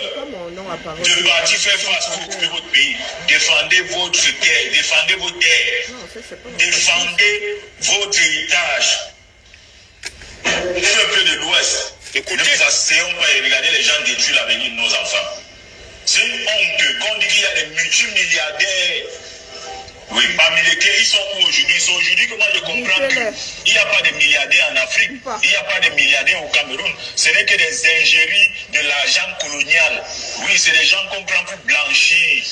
de partir faire face pour occuper votre pays, défendez votre terre, défendez vos terres, défendez votre héritage. Peuple de l'Ouest, écoutez, ne nous asseyons pas et regardez les gens détruire l'avenir de nos enfants. C'est une honte qu'on dit qu'il y a des multimilliardaires. Oui, parmi lesquels ils sont où aujourd'hui? C'est aujourd'hui que moi je comprends qu'il n'y a pas de milliardaires en Afrique, il n'y a pas de milliardaires au Cameroun. Ce n'est que des ingéries de l'argent colonial. Oui, c'est des gens qu'on prend pour blanchir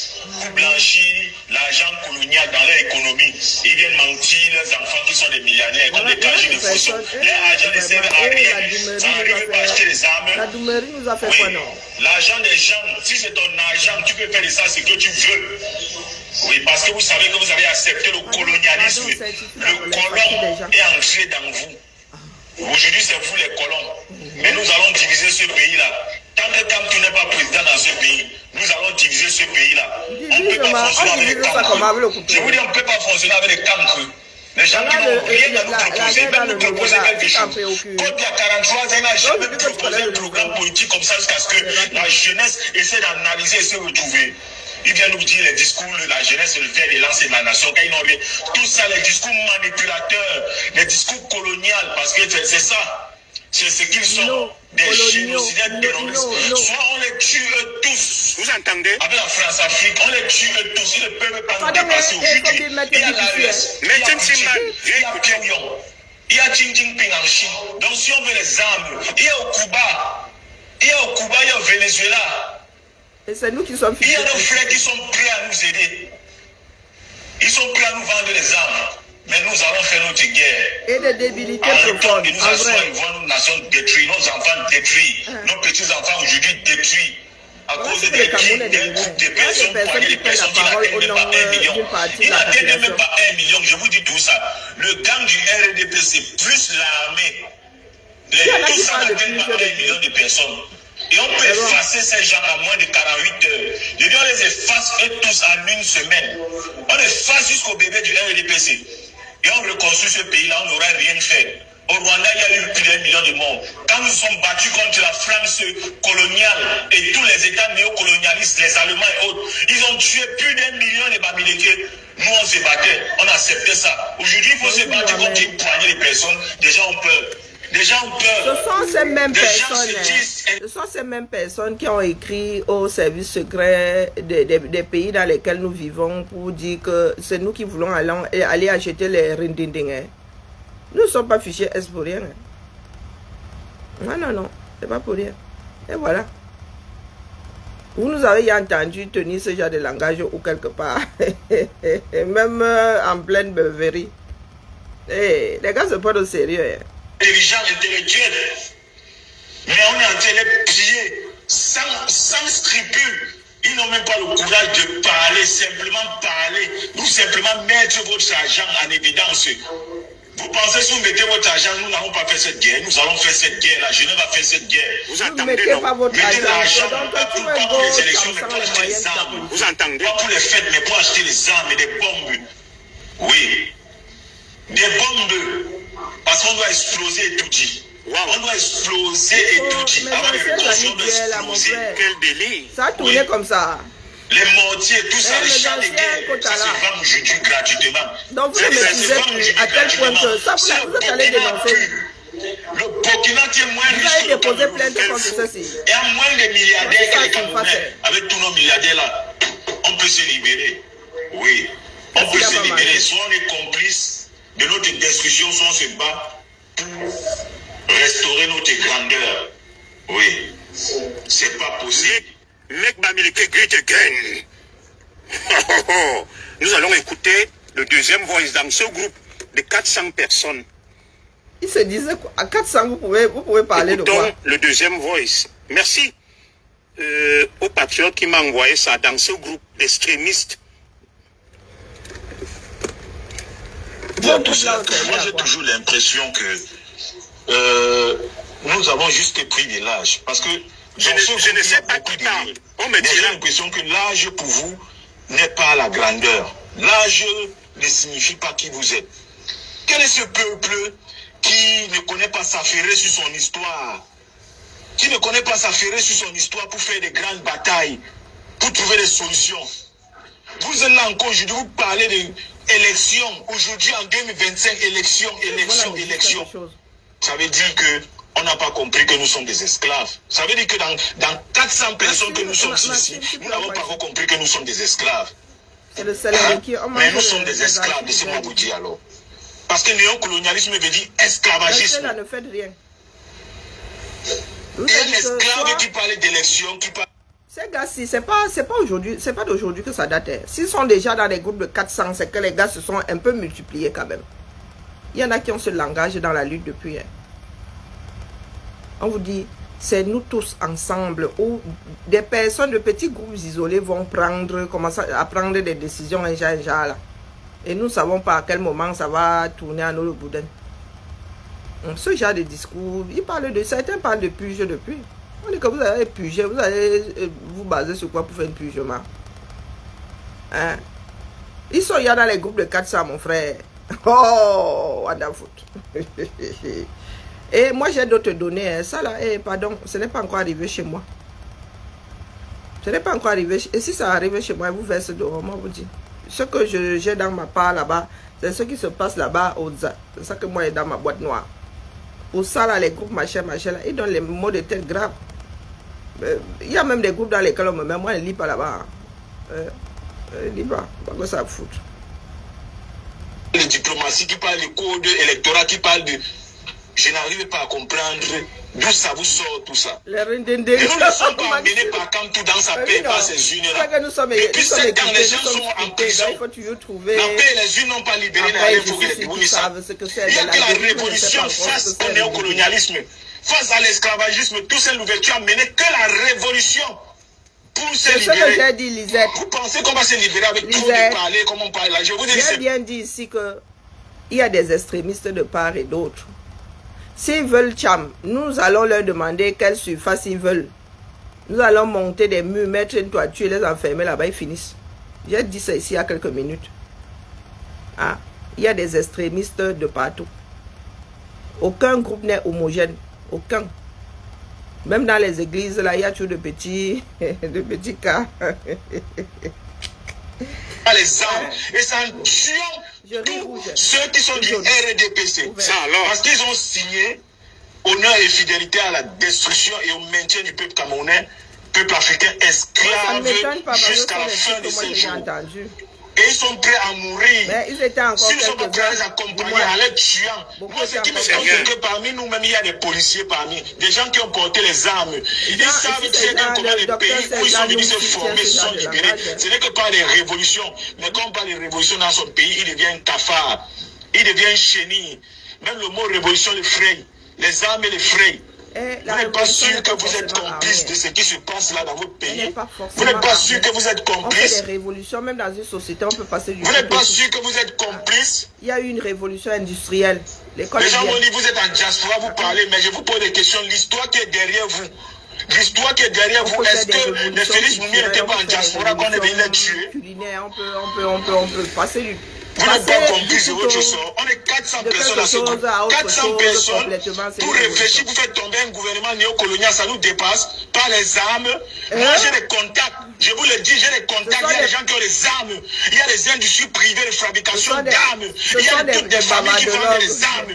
l'argent colonial dans leur économie. Ils viennent mentir les enfants qui sont des milliardaires comme des cagés de Fosso. L'argent ne sert à rien. Ça n'arrive pas à acheter des armes. La Doumerie nous a fait quoi, non? L'argent des gens, si c'est ton argent, tu peux faire de ça ce que tu veux. Oui, parce que vous savez que vous avez accepté le colonialisme. Le colon est ancré dans vous. Aujourd'hui, c'est vous les colons. Mais nous allons diviser ce pays-là. Tant que quand tu n'es pas président dans ce pays, nous allons diviser ce pays-là. On ne peut pas fonctionner avec les cancres. Je vous dis, on ne peut pas fonctionner avec les cancres. Les gens qui n'ont rien à nous proposer, même nous proposer quelque chose. Quand il y a 43 ans, n'a jamais proposé un programme politique comme ça jusqu'à ce que la jeunesse essaie d'analyser et se retrouver. Il vient nous dire les discours de la jeunesse et le fer des lances de la nation. Quand ils n'ont rien. Tout ça, les discours manipulateurs, les discours coloniaux, parce que c'est ça. C'est ce qu'ils sont. Des génocidaires terroristes. Soit on les tue tous, Vous entendez? Avec la France-Afrique, on les tue tous. Ils ne peuvent pas nous dépasser aujourd'hui. Il y a l'ARS, il y a Poutine, il y a Pyongyang, il y a Xi Jinping en Chine. Donc si on veut les armes, il y a au Cuba, il y a au Venezuela. Et c'est nous qui sommes Il y a nos frères qui sont prêts à nous aider. Ils sont prêts à nous vendre les armes. Mais nous allons faire notre guerre. Et des débilités profondes. nous asseoir, ils voient nos nations détruites, nos enfants détruits, nos petits-enfants aujourd'hui détruits. À cause des groupes de personnes, poignées de personnes qui n'atteignent même pas 1 million. Ils n'atteignent même pas 1 million, je vous dis tout ça. Le gang du RDP, c'est plus l'armée. Tout ça n'atteigne pas 1 million de personnes. Et on peut effacer ces gens en moins de 48 heures. Je dis, on les efface eux tous en une semaine. On efface jusqu'au bébé du RDPC. Et on reconstruit ce pays-là, on n'aura rien fait. Au Rwanda, il y a eu plus d'1 million de morts. Quand nous sommes battus contre la France coloniale et tous les États néocolonialistes, les Allemands et autres, ils ont tué plus d'1 million de Bamileke. Nous, on se battait, on acceptait ça. Aujourd'hui, il faut se battre contre une poignée de personnes. Déjà, on peut. Déjà, on peut. Ce sont ces mêmes personnes qui ont écrit au service secret des pays dans lesquels nous vivons pour dire que c'est nous qui voulons aller acheter les rindinding. Nous ne sommes pas fichés S pour rien. Non, c'est pas pour rien. Et voilà. Vous nous avez entendu tenir ce genre de langage ou quelque part. Même en pleine beuverie. Les gars, c'est pas de sérieux. Intelligents, intellectuels. Mais on est en train de les piller sans scrupule. Ils n'ont même pas le courage de parler, simplement parler, ou simplement mettre votre argent en évidence. Vous pensez si vous mettez votre argent, nous n'allons pas faire cette guerre. Nous allons faire cette guerre-là. Genève va faire cette guerre. Vous entendez, non? Pas votre mettez l'argent, pas pour les élections, mais pour acheter les armes. Vous entendez? Pas pour les fêtes, mais pour acheter les armes et des bombes. Oui. Des bombes. Parce qu'on doit exploser et tout dit. Wow. On doit exploser et tout dit. Avant les révolutions de exploser. Quel délire. Ça a tourné comme ça. Les mortiers, tout ça, les champs de guerre, ça se vend aujourd'hui gratuitement. Donc vous le maîtrisez plus à tel point que ça, vous allez dénoncer. Le Burkina qui est moins riche. Vous allez déposer plainte contre ceci. Il y a moins de milliardaires que les Camerounais. Avec tous nos milliardaires là, on peut se libérer. Oui, on peut se libérer. Soit on est complice de notre destruction, soit on se bat pour restaurer notre grandeur. Oui, c'est pas possible. Make Bamileke great again. Nous allons écouter le deuxième voice dans ce groupe de 400 personnes. Il se disait qu'à 400, vous pouvez parler Écoutons de quoi? Le deuxième voice. Merci au patriote qui m'a envoyé ça dans ce groupe d'extrémistes. Moi, j'ai toujours l'impression que nous avons juste pris de l'âge. Parce que je ne sais pas qui parle. On me dit j'ai l'impression que l'âge pour vous n'est pas la grandeur. L'âge ne signifie pas qui vous êtes. Quel est ce peuple qui ne connaît pas s'affairer sur son histoire, qui ne connaît pas s'affairer sur son histoire pour faire des grandes batailles, pour trouver des solutions? Vous êtes là encore aujourd'hui, vous parlez d'élections. Aujourd'hui, en 2025, élection. Ça veut dire que on n'a pas compris que nous sommes des esclaves. Ça veut dire que dans 400 personnes que nous sommes ici, nous n'avons pas encore compris que nous sommes des esclaves. C'est le salaire qui mais nous sommes des esclaves, laissez-moi vous dire alors. Parce que le néocolonialisme veut dire esclavagisme. Là, ne faites rien. Et un esclave qui parle d'élection, qui parle... Ces gars-ci, c'est pas aujourd'hui, c'est pas d'aujourd'hui que ça date. S'ils sont déjà dans des groupes de 400, c'est que les gars se sont un peu multipliés quand même. Il y en a qui ont ce langage dans la lutte depuis. On vous dit, c'est nous tous ensemble où des personnes de petits groupes isolés vont commencer à prendre des décisions un genre là. Et nous ne savons pas à quel moment ça va tourner à nos boudins. Ce genre de discours, certains parlent de purge depuis. On dit que vous allez purger, vous allez vous baser sur quoi pour faire un purgement? Hein? Ils sont là dans les groupes de 400, mon frère. Oh, what the foot. Et moi j'ai d'autres données. Ça là, pardon, ce n'est pas encore arrivé chez moi. Ce n'est pas encore arrivé. Et si ça arrive chez moi, vous versez dehors, moi vous dis. Ce que j'ai dans ma part là-bas, c'est ce qui se passe là-bas au ZA. C'est ça que moi j'ai dans ma boîte noire. Pour ça là, les groupes machin là, ils donnent les mots de tête graves. Il y a même des groupes dans lesquels on me met. Moi, je ne lis pas là-bas. Je ne lis pas. Pas que ça fout. Les diplomaties qui parlent du code électoral, qui parlent de... Je n'arrive pas à comprendre d'où ça vous sort tout ça. Les nous ne sommes pas emmenés par Kamtou dans sa paix, par ces unes-là. Depuis 7 ans, les gens sont en prison. La paix, les unes n'ont pas libéré les il faut que les Dibounis savent. Il n'y a que la révolution face au néocolonialisme, face à l'esclavagisme, tout c'est l'ouverture a mené que la révolution pour se libérer. J'ai dit, Lisette. Vous pensez qu'on va se libérer avec trop de parler, comme on parle là? Je vous dis, j'ai bien dit ici qu'il y a des extrémistes de part et d'autre. S'ils veulent Tcham, nous allons leur demander quelle surface ils veulent. Nous allons monter des murs, mettre une toiture, les enfermer là-bas, ils finissent. J'ai dit ça ici il y a quelques minutes. Ah, il y a des extrémistes de partout. Aucun groupe n'est homogène. Aucun. Même dans les églises, là, il y a toujours de petits cas. Les armes, et ça en tuant tous ceux qui sont du RDPC. Ça alors, parce qu'ils ont signé honneur et fidélité à la destruction et au maintien du peuple camerounais, peuple africain esclave jusqu'à la fin de ses jours. Et ils sont prêts à mourir. S'ils ne sont pas prêts à les accompagner, à les tuer. Moi, ce qui me fait que parmi nous-mêmes, il y a des policiers parmi, des gens qui ont porté les armes. Ils savent très bien comment les pays où ils sont venus se former se sont libérés. Ce n'est que par les révolutions. Mais quand on parle de révolution dans son pays, il devient un cafard. Il devient un chenille. Même le mot révolution le fraye. Les armes et les fraye. Vous n'êtes pas sûr que vous êtes complice de ce qui se passe là dans votre pays. Vous n'êtes pas sûr que vous êtes complice. On fait des révolutions, même dans une société, on peut passer du... Vous n'êtes pas sûr que vous êtes complice. Il y a eu une révolution industrielle. Les gens m'ont dit, vous êtes en diaspora, vous parlez, mais je vous pose des questions. L'histoire qui est derrière vous, l'histoire qui est derrière vous, est-ce que les Félix Moumi n'étaient pas en diaspora quand on est venu les tuer? On peut passer du... Vous n'êtes pas compris de votre sort. On est 400 personnes à ce groupe. 400 personnes pour réfléchir, pour faire tomber un gouvernement néocolonial, ça nous dépasse par les armes. Moi, j'ai des contacts. Je vous le dis, j'ai des contacts. Il y a des gens qui ont des armes. Il y a des industries privées de fabrication d'armes. Il y a toutes des familles qui vendent des armes.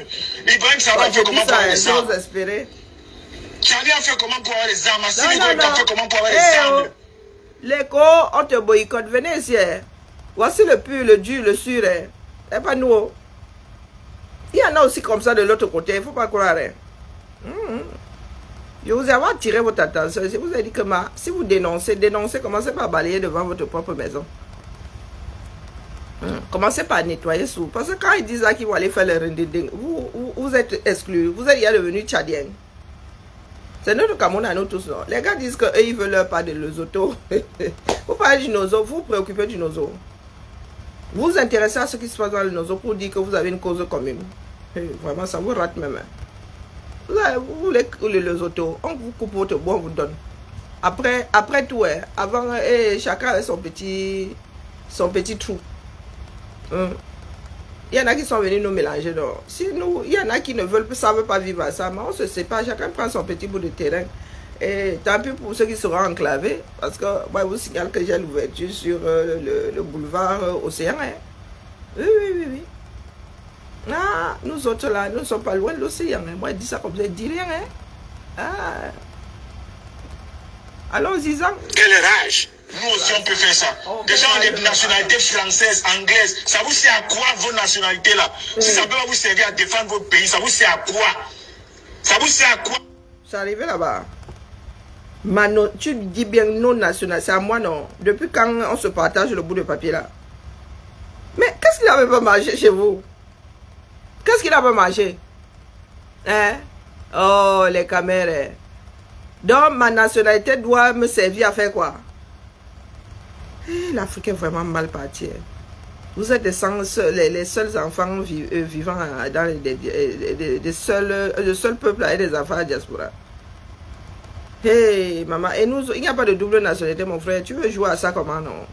Ibrahim, ça va faire comment pour avoir des armes? Charlie a fait comment pour avoir des armes? Assimi Goïta a fait comment pour avoir des armes? L'écho, on te boycotte. Venez ici. Voici le pur, le dur, le sûr. C'est pas nous. Il y en a aussi comme ça de l'autre côté. Il ne faut pas croire. Je vous ai attiré votre attention. Je vous ai dit que si vous dénoncez, commencez par balayer devant votre propre maison. Commencez par nettoyer sous. Parce que quand ils disent qu'ils vont aller faire le rendez-vous, vous êtes exclus. Vous êtes devenus tchadiens. C'est notre Cameroun à nous tous. Non? Les gars disent qu'eux, ils veulent leur part de Lesotho. Vous parlez du Nozo, vous vous préoccupez du Nozo. Vous vous intéressez à ce qui se passe dans le Nozo pour dire que vous avez une cause commune. Vraiment, ça vous rate même. Vous voulez le Lesotho, on vous coupe votre bois, on vous donne. Après tout, avant, chacun avait son petit trou. Il y en a qui sont venus nous mélanger. Donc, il y en a qui ne savent pas vivre à ça, mais on se sépare, chacun prend son petit bout de terrain. Et tant pis pour ceux qui seront enclavés, parce que moi, je vous signale que j'ai l'ouverture sur le boulevard Océan. Oui. Ah, nous autres là, nous ne sommes pas loin de l'océan. Moi, je dis ça comme ça, je ne dis rien. Allons-y, Zang. Quelle rage! Nous aussi, on peut faire ça. Des gens ont des nationalités françaises, anglaises. Ça vous sert à quoi, vos nationalités là? Si ça peut vous servir à défendre votre pays, ça vous sert à quoi? Ça vous sert à quoi? C'est arrivé là-bas. Tu dis bien non national, c'est à moi non. Depuis quand on se partage le bout de papier là? Mais qu'est-ce qu'il n'avait pas marché chez vous? Qu'est-ce qu'il n'a pas marché? Oh, les caméras. Donc ma nationalité doit me servir à faire quoi? L'Afrique est vraiment mal parti. Vous êtes les seuls enfants vivant dans le seul peuple avec des enfants à diaspora. Hey, maman, et nous, il n'y a pas de double nationalité, mon frère. Tu veux jouer à ça comment, non?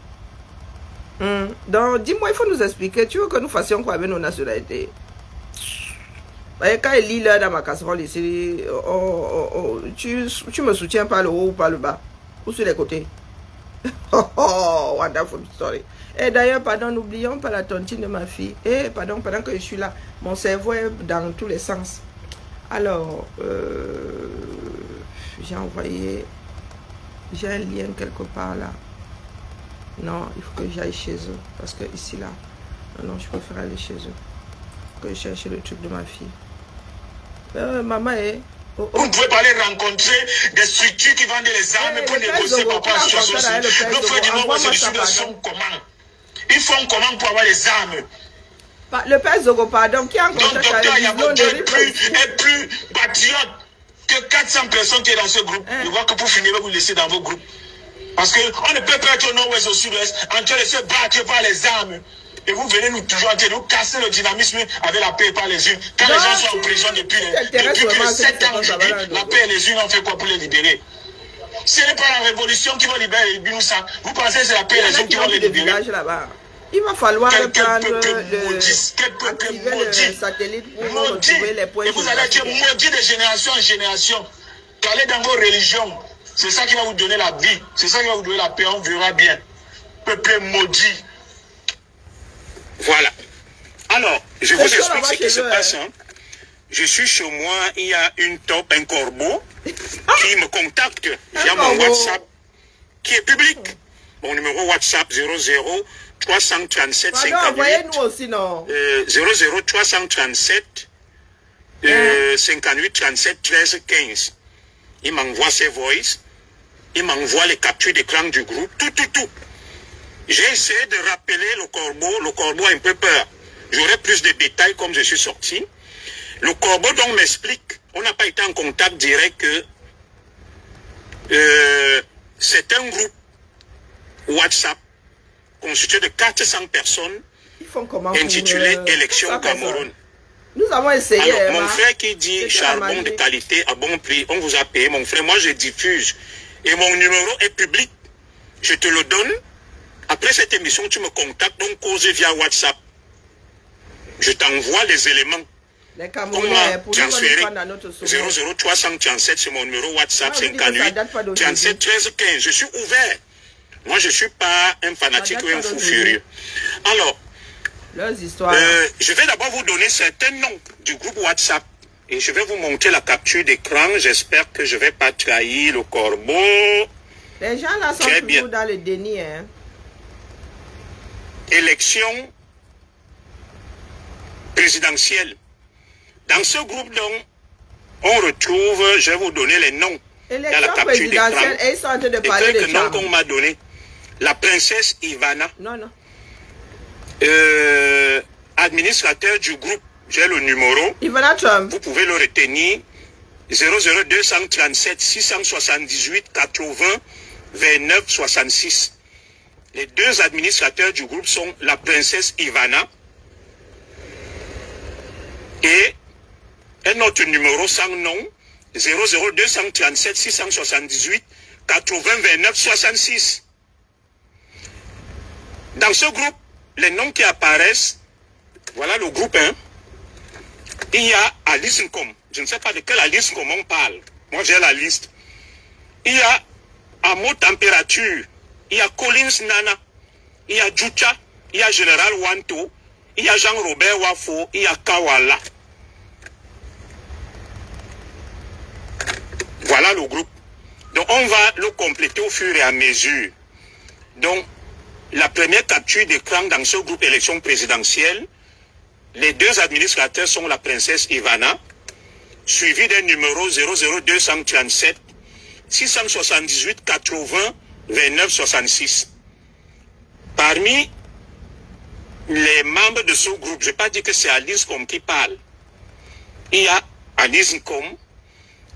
Donc, dis-moi, il faut nous expliquer. Tu veux que nous fassions quoi avec nos nationalités? Quand il lit là dans ma casserole ici, tu me soutiens par le haut ou par le bas? Ou sur les côtés? Oh, wonderful story. Et d'ailleurs, pardon, n'oublions pas la tontine de ma fille. Pardon, pendant que je suis là, mon cerveau est dans tous les sens. Alors, j'ai envoyé J'ai un lien quelque part là. Non, il faut que j'aille chez eux. Parce que ici là, non, je préfère aller chez eux. Que je cherche le truc de ma fille. Maman est... Vous ne pouvez pas aller rencontrer des structures qui vendent les armes pour négocier par rapport à la situation. Nos frères du Nord, c'est font comment? Ils font comment pour avoir les armes? Le père Zogo, pardon, qui a rencontré donc, docteur Yabo est plus patriote que 400 personnes qui sont dans ce groupe. Je vois que pour finir, vous laisser dans vos groupes. Parce qu'on ne peut pas être au nord-ouest, au sud-ouest, en train de se battre par les armes. Et vous venez nous toujours en train de nous casser le dynamisme avec la paix par les unes. Quand les gens sont en prison depuis que 7 ans, la paix et les unes ont fait quoi pour les libérer? Ce n'est pas la révolution qui va libérer les Binoussa. Vous pensez que c'est la paix et les unes qui vont les libérer? Il va falloir quel prendre peuple le satellite pour retrouver les points. Et vous allez être maudit de génération en génération. Allez dans vos religions. C'est ça qui va vous donner la vie. C'est ça qui va vous donner la paix. On verra bien. Peuple maudit. Voilà. Alors, je vous explique ce qui se passe. Hein. Je suis chez moi, il y a un corbeau qui me contacte via mon WhatsApp, qui est public. Mon numéro WhatsApp 00 337 58 00 337 58 37 13 15. Il m'envoie ses voices, il m'envoie les captures d'écran du groupe, tout. J'ai essayé de rappeler le corbeau a un peu peur. J'aurai plus de détails comme je suis sorti. Le corbeau donc m'explique, on n'a pas été en contact direct que c'est un groupe WhatsApp constitué de 400 personnes intitulé Élection Cameroun. Nous avons essayé. Alors, mon frère qui dit charbon de qualité à bon prix, on vous a payé, mon frère, moi je diffuse. Et mon numéro est public. Je te le donne. Après cette émission, tu me contactes, donc cause via WhatsApp. Je t'envoie les éléments. Les Camerounais, pour transférer 00337, c'est mon numéro WhatsApp, 58 37 13 15. Je suis ouvert. Moi, je ne suis pas un fanatique ou un fou furieux. Alors, je vais d'abord vous donner certains noms du groupe WhatsApp. Et je vais vous montrer la capture d'écran. J'espère que je ne vais pas trahir le corbeau. Les gens là sont toujours dans le déni. Hein. Élection présidentielle. Dans ce groupe, donc, on retrouve, je vais vous donner les noms. Élection présidentielle, et ils sont en train de parler de noms qu'on m'a donné. La princesse Ivana. Non. Administrateur du groupe, j'ai le numéro. Ivana Trump. Vous pouvez le retenir. 00237 678 80 29 66. Les deux administrateurs du groupe sont la princesse Ivana et un autre numéro sans nom, 00237 678 80 29 66. Dans ce groupe, les noms qui apparaissent, voilà le groupe 1. Il y a Alice Nkom. Je ne sais pas de quelle Alice Nkom on parle. Moi, j'ai la liste. Il y a Amo Température. Il y a Collins Nana. Il y a Djucha. Il y a Général Wanto. Il y a Jean-Robert Wafo. Il y a Kawala. Voilà le groupe. Donc, on va le compléter au fur et à mesure. Donc, la première capture d'écran dans ce groupe élection présidentielle, les deux administrateurs sont la princesse Ivana, suivi d'un numéro 00237 678 80 29 66. Parmi les membres de ce groupe, je n'ai pas dit que c'est Alice Nkom qui parle. Il y a Alice Nkom,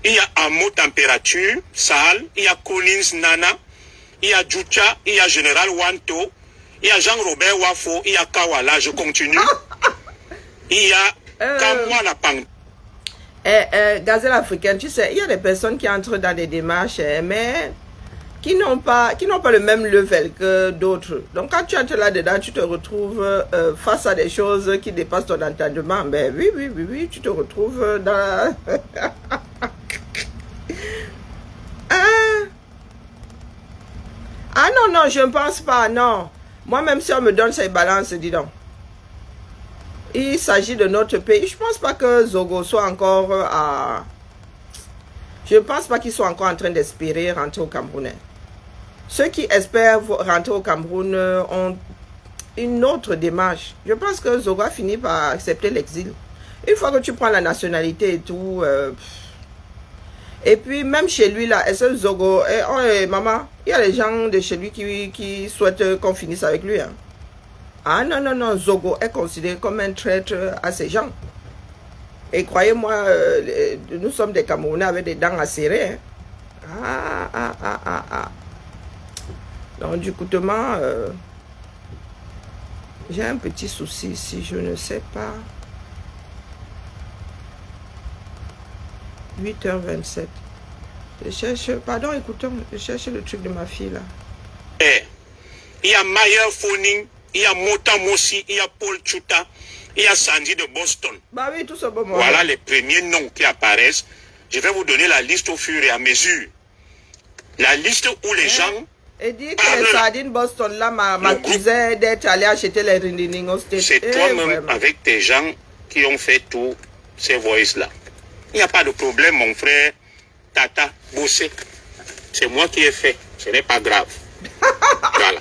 il y a Amo Température, Sahal, il y a Collins Nana, il y a Djucha, il y a Général Wanto, il y a Jean-Robert Wafo, il y a Kawala, je continue. Il y a Kamwa Lapang. Gazelle africaine, tu sais, il y a des personnes qui entrent dans des démarches, mais qui n'ont pas le même level que d'autres. Donc quand tu entres là-dedans, tu te retrouves face à des choses qui dépassent ton entendement. Ben oui, tu te retrouves dans... Ah non, je ne pense pas, non. Moi, même si on me donne ces balances, dis donc. Il s'agit de notre pays. Je ne pense pas que Zogo soit encore à... Je ne pense pas qu'ils soient encore en train d'espérer rentrer au Camerounais. ceux qui espèrent rentrer au Cameroun ont une autre démarche. Je pense que Zogo a fini par accepter l'exil. Une fois que tu prends la nationalité et tout, et puis même chez lui là, est-ce que Zogo, maman, il y a des gens de chez lui qui souhaitent qu'on finisse avec lui. Hein. Ah non, non, non, Zogo est considéré comme un traître à ces gens. Et croyez-moi, nous sommes des Camerounais avec des dents à serrer. Hein. Donc du coup, j'ai un petit souci ici, je ne sais pas. 8h27. Je cherche, pardon, écoutons, je cherche le truc de ma fille là. Il y a Maya Phoning, il y a Mota Mossi, il y a Paul Chuta, il y a Sandy de Boston. Bah oui, tout ça bon. Voilà les premiers noms qui apparaissent. Je vais vous donner la liste au fur et à mesure. La liste où les gens... Et dit que les sardines Boston là m'accusaient d'être allé acheter les rindinings au State. C'est toi-même avec tes gens qui ont fait tous ces voices là. Il n'y a pas de problème, mon frère. Tata, bossé. C'est moi qui ai fait. Ce n'est pas grave. Voilà.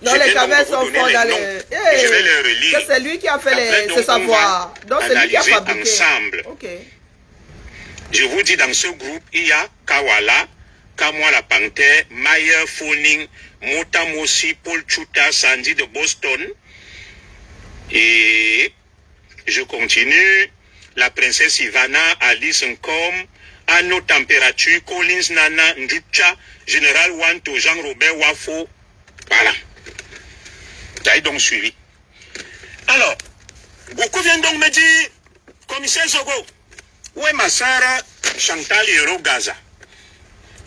Non, les caméras sont forts dans les... Je vais les relire. C'est lui qui a fait ce savoir. Donc c'est lui qui a fabriqué. Ensemble. Ok. Je vous dis, dans ce groupe, il y a Kawala, Kamwa la Panthère, Maya Phoning, Mota Mossi, Paul Chuta, Sandy de Boston. Et je continue. La princesse Ivana, Alice Nkom, Anno Température, Collins Nana, Ndjucha, Général Wanto, Jean-Robert Wafo. Voilà. Tu as donc suivi. Alors, beaucoup viennent donc me dire, commissaire Zogo, où est ma sœur Chantal Hero Gaza?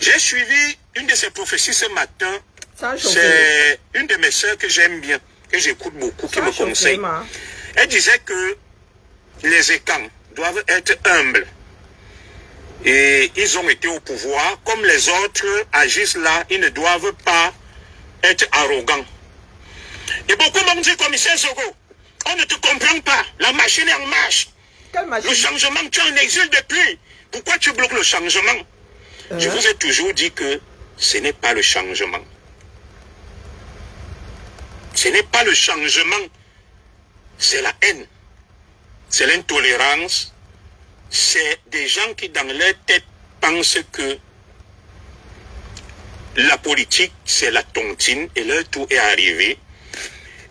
J'ai suivi une de ses prophéties ce matin. C'est une de mes sœurs que j'aime bien, que j'écoute beaucoup, qui me conseille. Elle disait que les Ekans doivent être humbles. Et ils ont été au pouvoir. Comme les autres agissent là, ils ne doivent pas être arrogants. Et beaucoup m'ont dit, commissaire Zogo, on ne te comprend pas. La machine est en marche. Le changement, tu es en exil depuis. Pourquoi tu bloques le changement? Je vous ai toujours dit que ce n'est pas le changement. Ce n'est pas le changement. C'est la haine. C'est l'intolérance. C'est des gens qui, dans leur tête, pensent que la politique, c'est la tontine et leur tour est arrivé.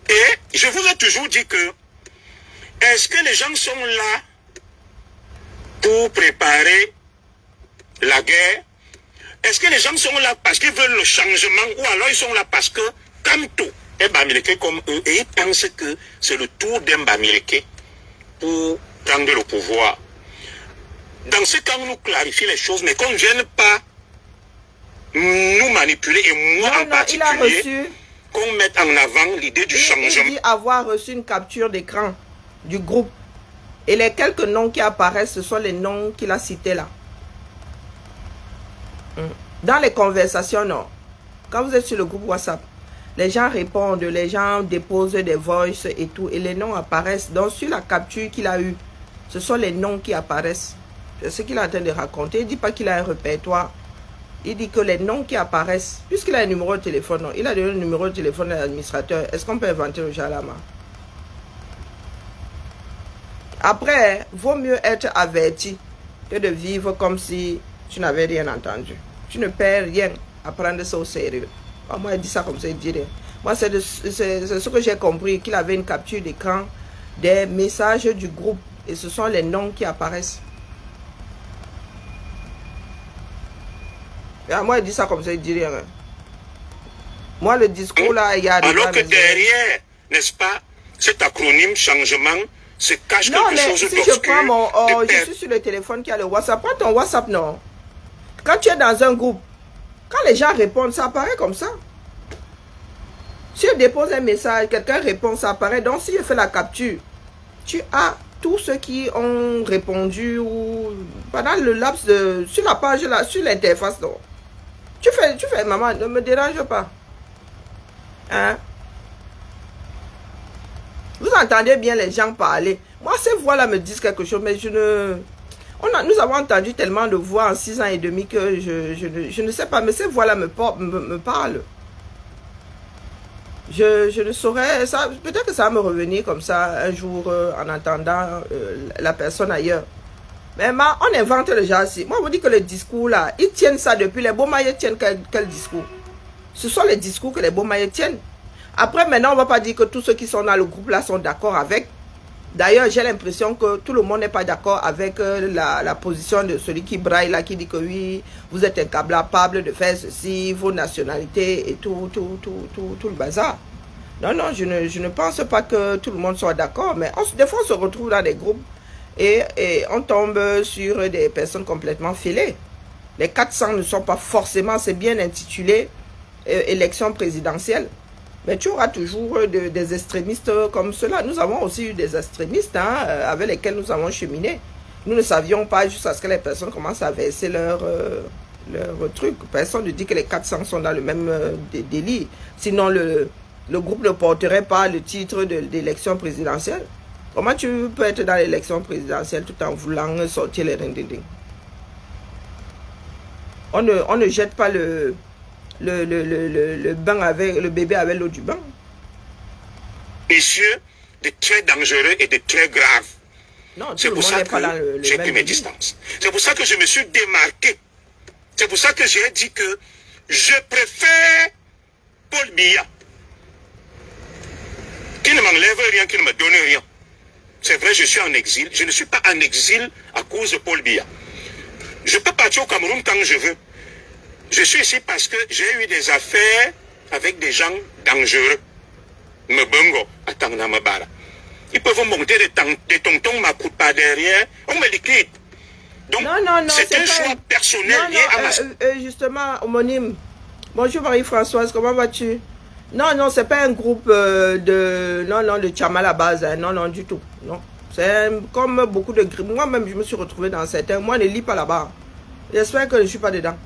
Et je vous ai toujours dit que, est-ce que les gens sont là pour préparer la guerre? Est-ce que les gens sont là parce qu'ils veulent le changement ou alors ils sont là parce que, comme tout, un Bamileke comme eux, et ils pensent que c'est le tour d'un Bamileke pour prendre le pouvoir. Dans ce cas, on nous clarifie les choses, mais qu'on ne vienne pas nous manipuler, et moi en particulier, qu'on mette en avant l'idée du changement. Il dit avoir reçu une capture d'écran du groupe. Et les quelques noms qui apparaissent, ce sont les noms qu'il a cités là. Dans les conversations, non. Quand vous êtes sur le groupe WhatsApp, les gens répondent, les gens déposent des voices et tout, et les noms apparaissent. Donc sur la capture qu'il a eue, ce sont les noms qui apparaissent. C'est ce qu'il est en train de raconter. Il ne dit pas qu'il a un répertoire. Il dit que les noms qui apparaissent, puisqu'il a un numéro de téléphone, non, il a donné le numéro de téléphone de l'administrateur. Est-ce qu'on peut inventer le jalama? Après, vaut mieux être averti que de vivre comme si tu n'avais rien entendu. Tu ne perds rien à prendre ça au sérieux. Moi, il dit ça comme ça, il dit rien. Moi, c'est ce que j'ai compris, qu'il avait une capture d'écran des messages du groupe. Et ce sont les noms qui apparaissent. Et moi, il dit ça comme ça, il dit rien. Moi, le discours là, il y a... Alors que derrière, n'est-ce pas, cet acronyme changement se cache quelque chose d'obscur. Si je prends mon... je suis sur le téléphone qui a le WhatsApp. Prends ton WhatsApp, non. Quand tu es dans un groupe, quand les gens répondent, ça apparaît comme ça. Si je dépose un message, quelqu'un répond, ça apparaît. Donc, si je fais la capture, tu as tous ceux qui ont répondu ou pendant le laps de... Sur la page, là, sur l'interface, non. Tu fais, maman, ne me dérange pas. Hein? Vous entendez bien les gens parler. Moi, ces voix-là me disent quelque chose, mais je ne... Nous avons entendu tellement de voix en 6 ans et demi que je ne sais pas, mais ces voix-là me parlent. Je ne saurais, ça, peut-être que ça va me revenir comme ça un jour en entendant la personne ailleurs. Mais on invente le genre aussi. Moi, je vous dis que le discours là, ils tiennent ça depuis. Les Bomaye tiennent quel discours? Ce sont les discours que les Bomaye tiennent. Après, maintenant, on ne va pas dire que tous ceux qui sont dans le groupe là sont d'accord avec. D'ailleurs, j'ai l'impression que tout le monde n'est pas d'accord avec la position de celui qui braille là, qui dit que oui, vous êtes incapable de faire ceci, vos nationalités et tout le bazar. Non, non, je ne pense pas que tout le monde soit d'accord, mais des fois on se retrouve dans des groupes et on tombe sur des personnes complètement filées. Les 400 ne sont pas forcément, c'est bien intitulé élection présidentielle. Mais tu auras toujours des extrémistes comme cela. Nous avons aussi eu des extrémistes avec lesquels nous avons cheminé. Nous ne savions pas jusqu'à ce que les personnes commencent à verser leur truc. Personne ne dit que les 400 sont dans le même délit. Sinon, le groupe ne porterait pas le titre d'élection présidentielle. Comment tu peux être dans l'élection présidentielle tout en voulant sortir les ring-ding-ding? On ne jette pas le bain avec le bébé avec l'eau du bain. Messieurs, de très dangereux et de très graves. Non, c'est pour ça que j'ai pris mes distances. C'est pour ça que je me suis démarqué. C'est pour ça que j'ai dit que je préfère Paul Biya, qui ne m'enlève rien, qui ne me donne rien. C'est vrai, je suis en exil. Je ne suis pas en exil à cause de Paul Biya. Je peux partir au Cameroun quand je veux. Je suis ici parce que j'ai eu des affaires avec des gens dangereux. Mbongo, Atangna Mabara. Ils peuvent monter des tontons, ma coûte pas derrière. On me liquide. Donc, c'est un choix personnel lié à ma... justement, homonyme. Bonjour Marie-Françoise, comment vas-tu? Non, non, c'est pas un groupe de Tchama à la base. Hein. Non, non, du tout. Non. C'est comme beaucoup de groupes. Moi-même, je me suis retrouvé dans certains. Moi, je ne lis pas là-bas. J'espère que je ne suis pas dedans.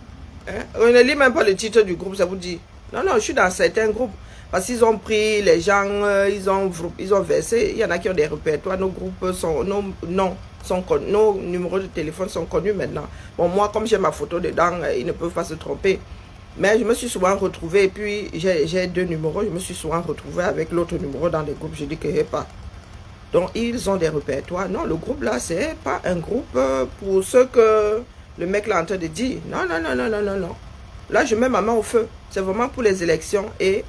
Hein? On ne lit même pas le titre du groupe, ça vous dit. Non, non, je suis dans certains groupes. Parce qu'ils ont pris les gens, ils ont versé. Il y en a qui ont des répertoires. Nos groupes sont... nos numéros de téléphone sont connus maintenant. Bon, moi, comme j'ai ma photo dedans, ils ne peuvent pas se tromper. Mais je me suis souvent retrouvé, et puis j'ai 2 numéros, je me suis souvent retrouvé avec l'autre numéro dans les groupes. Je dis que je n'ai pas. Donc, ils ont des répertoires. Non, le groupe là, c'est pas un groupe pour ce que le mec là est en train de dire. Non, non, non, non, non, non, non. Là, je mets ma main au feu. C'est vraiment pour les élections. Et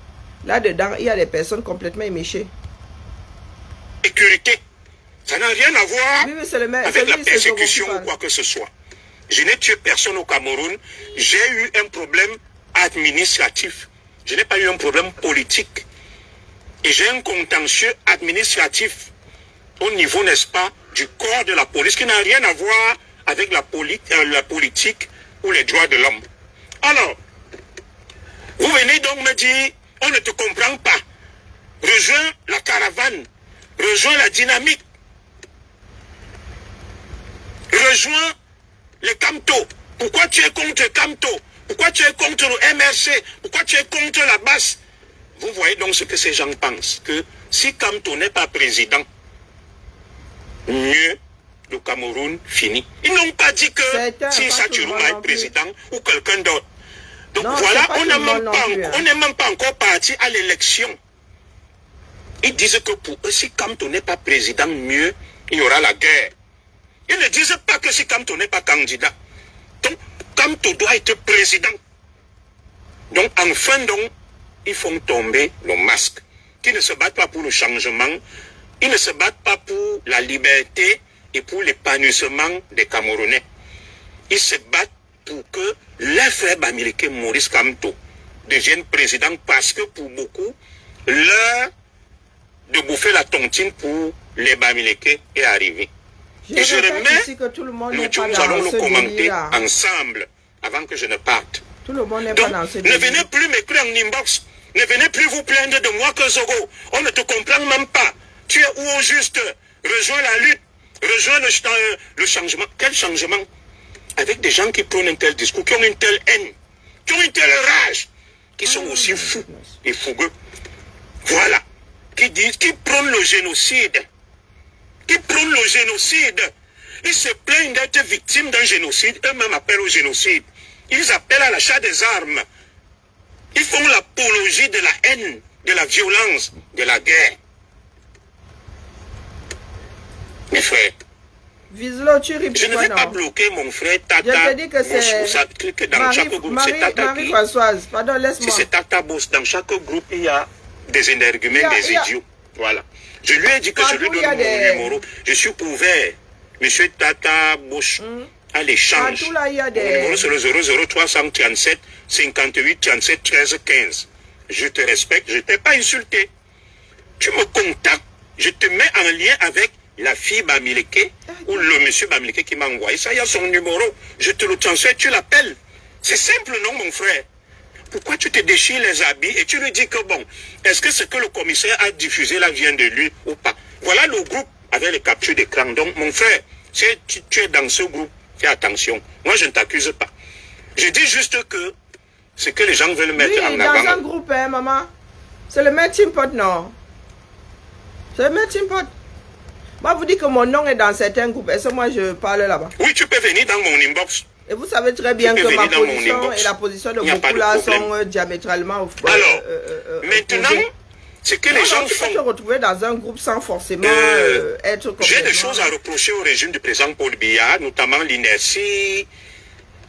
là-dedans, il y a des personnes complètement éméchées. Sécurité. Ça n'a rien à voir oui, avec la persécution ou quoi que ce soit. Je n'ai tué personne au Cameroun. J'ai eu un problème administratif. Je n'ai pas eu un problème politique. Et j'ai un contentieux administratif au niveau, n'est-ce pas, du corps de la police, qui n'a rien à voir avec la politique ou les droits de l'homme. Alors, vous venez donc me dire, on ne te comprend pas. Rejoins la caravane, rejoins la dynamique, rejoins les Camto. Pourquoi tu es contre Camto? Pourquoi tu es contre le MRC? Pourquoi tu es contre la basse? Vous voyez donc ce que ces gens pensent, que si Camto n'est pas président, mieux le Cameroun finit. Ils n'ont pas dit que si Satirouma est président ou quelqu'un d'autre. Donc non, voilà, on n'est même pas encore parti à l'élection. Ils disent que pour eux, si Camto n'est pas président, mieux, il y aura la guerre. Ils ne disent pas que si Camto n'est pas candidat. Donc, Camto doit être président. Donc, enfin, donc, ils font tomber le masque. Qui ne se battent pas pour le changement. Ils ne se battent pas pour la liberté et pour l'épanouissement des Camerounais. Ils se battent pour que les frères Bamileke Maurice Kamto deviennent président parce que pour beaucoup, l'heure de bouffer la tontine pour les Bamileke est arrivée. Et je remets le jour où nous allons le commenter ensemble avant que je ne parte. Tout le monde n'est pas dans ce ne venez plus m'écrire en inbox. Ne venez plus vous plaindre de moi que Zogo. On ne te comprend même pas. Tu es où au juste? Rejoins la lutte. Rejoins le changement. Quel changement? Avec des gens qui prennent un tel discours, qui ont une telle haine, qui ont une telle rage, qui sont aussi fous et fougueux. Voilà. Qui prônent le génocide. Qui prônent le génocide. Ils se plaignent d'être victimes d'un génocide. Eux-mêmes appellent au génocide. Ils appellent à l'achat des armes. Ils font l'apologie de la haine de la violence, de la guerre. Mes frères, Vise-le, tu ris je ne pourquoi vais pas non? bloquer mon frère Je Tata te dis que c'est que dans chaque groupe, c'est Tata qui... Marie-Françoise, pardon, Si laisse-moi. c'est Tata Boss, dans chaque groupe, il y a des énergumènes, des idiots. Voilà. Je lui ai dit que je lui donne mon numéro. Je suis ouvert. Monsieur Tata Boss à l'échange. Partout là, il y a Mon des... numéro, c'est le 00337 58 37 13 15. Je te respecte, je ne t'ai pas insulté. Tu me contactes, je te mets en lien avec la fille Bamileke ou le monsieur Bamileke qui m'a envoyé ça. Il y a son numéro, je te le transfère, tu l'appelles. C'est simple, non, mon frère? Pourquoi tu te déchires les habits et tu lui dis que bon, est-ce que ce que le commissaire a diffusé là vient de lui ou pas? Voilà le groupe avec les captures d'écran. Donc, mon frère, si tu es dans ce groupe, fais attention. Moi, je ne t'accuse pas. Je dis juste que ce que les gens veulent mettre en avant... Oui, dans un groupe, hein, maman. C'est le melting pot, non? C'est le melting pot. Moi, vous dites que mon nom est dans certains groupes. Est-ce que moi, je parle là-bas? Oui, tu peux venir dans mon inbox. Et vous savez très bien que ma position et la position de beaucoup là sont diamétralement opposées. Alors, maintenant, ce que les gens font... Tu peux te retrouver dans un groupe sans forcément être complètement... J'ai des choses à reprocher au régime du président Paul Biya, notamment l'inertie,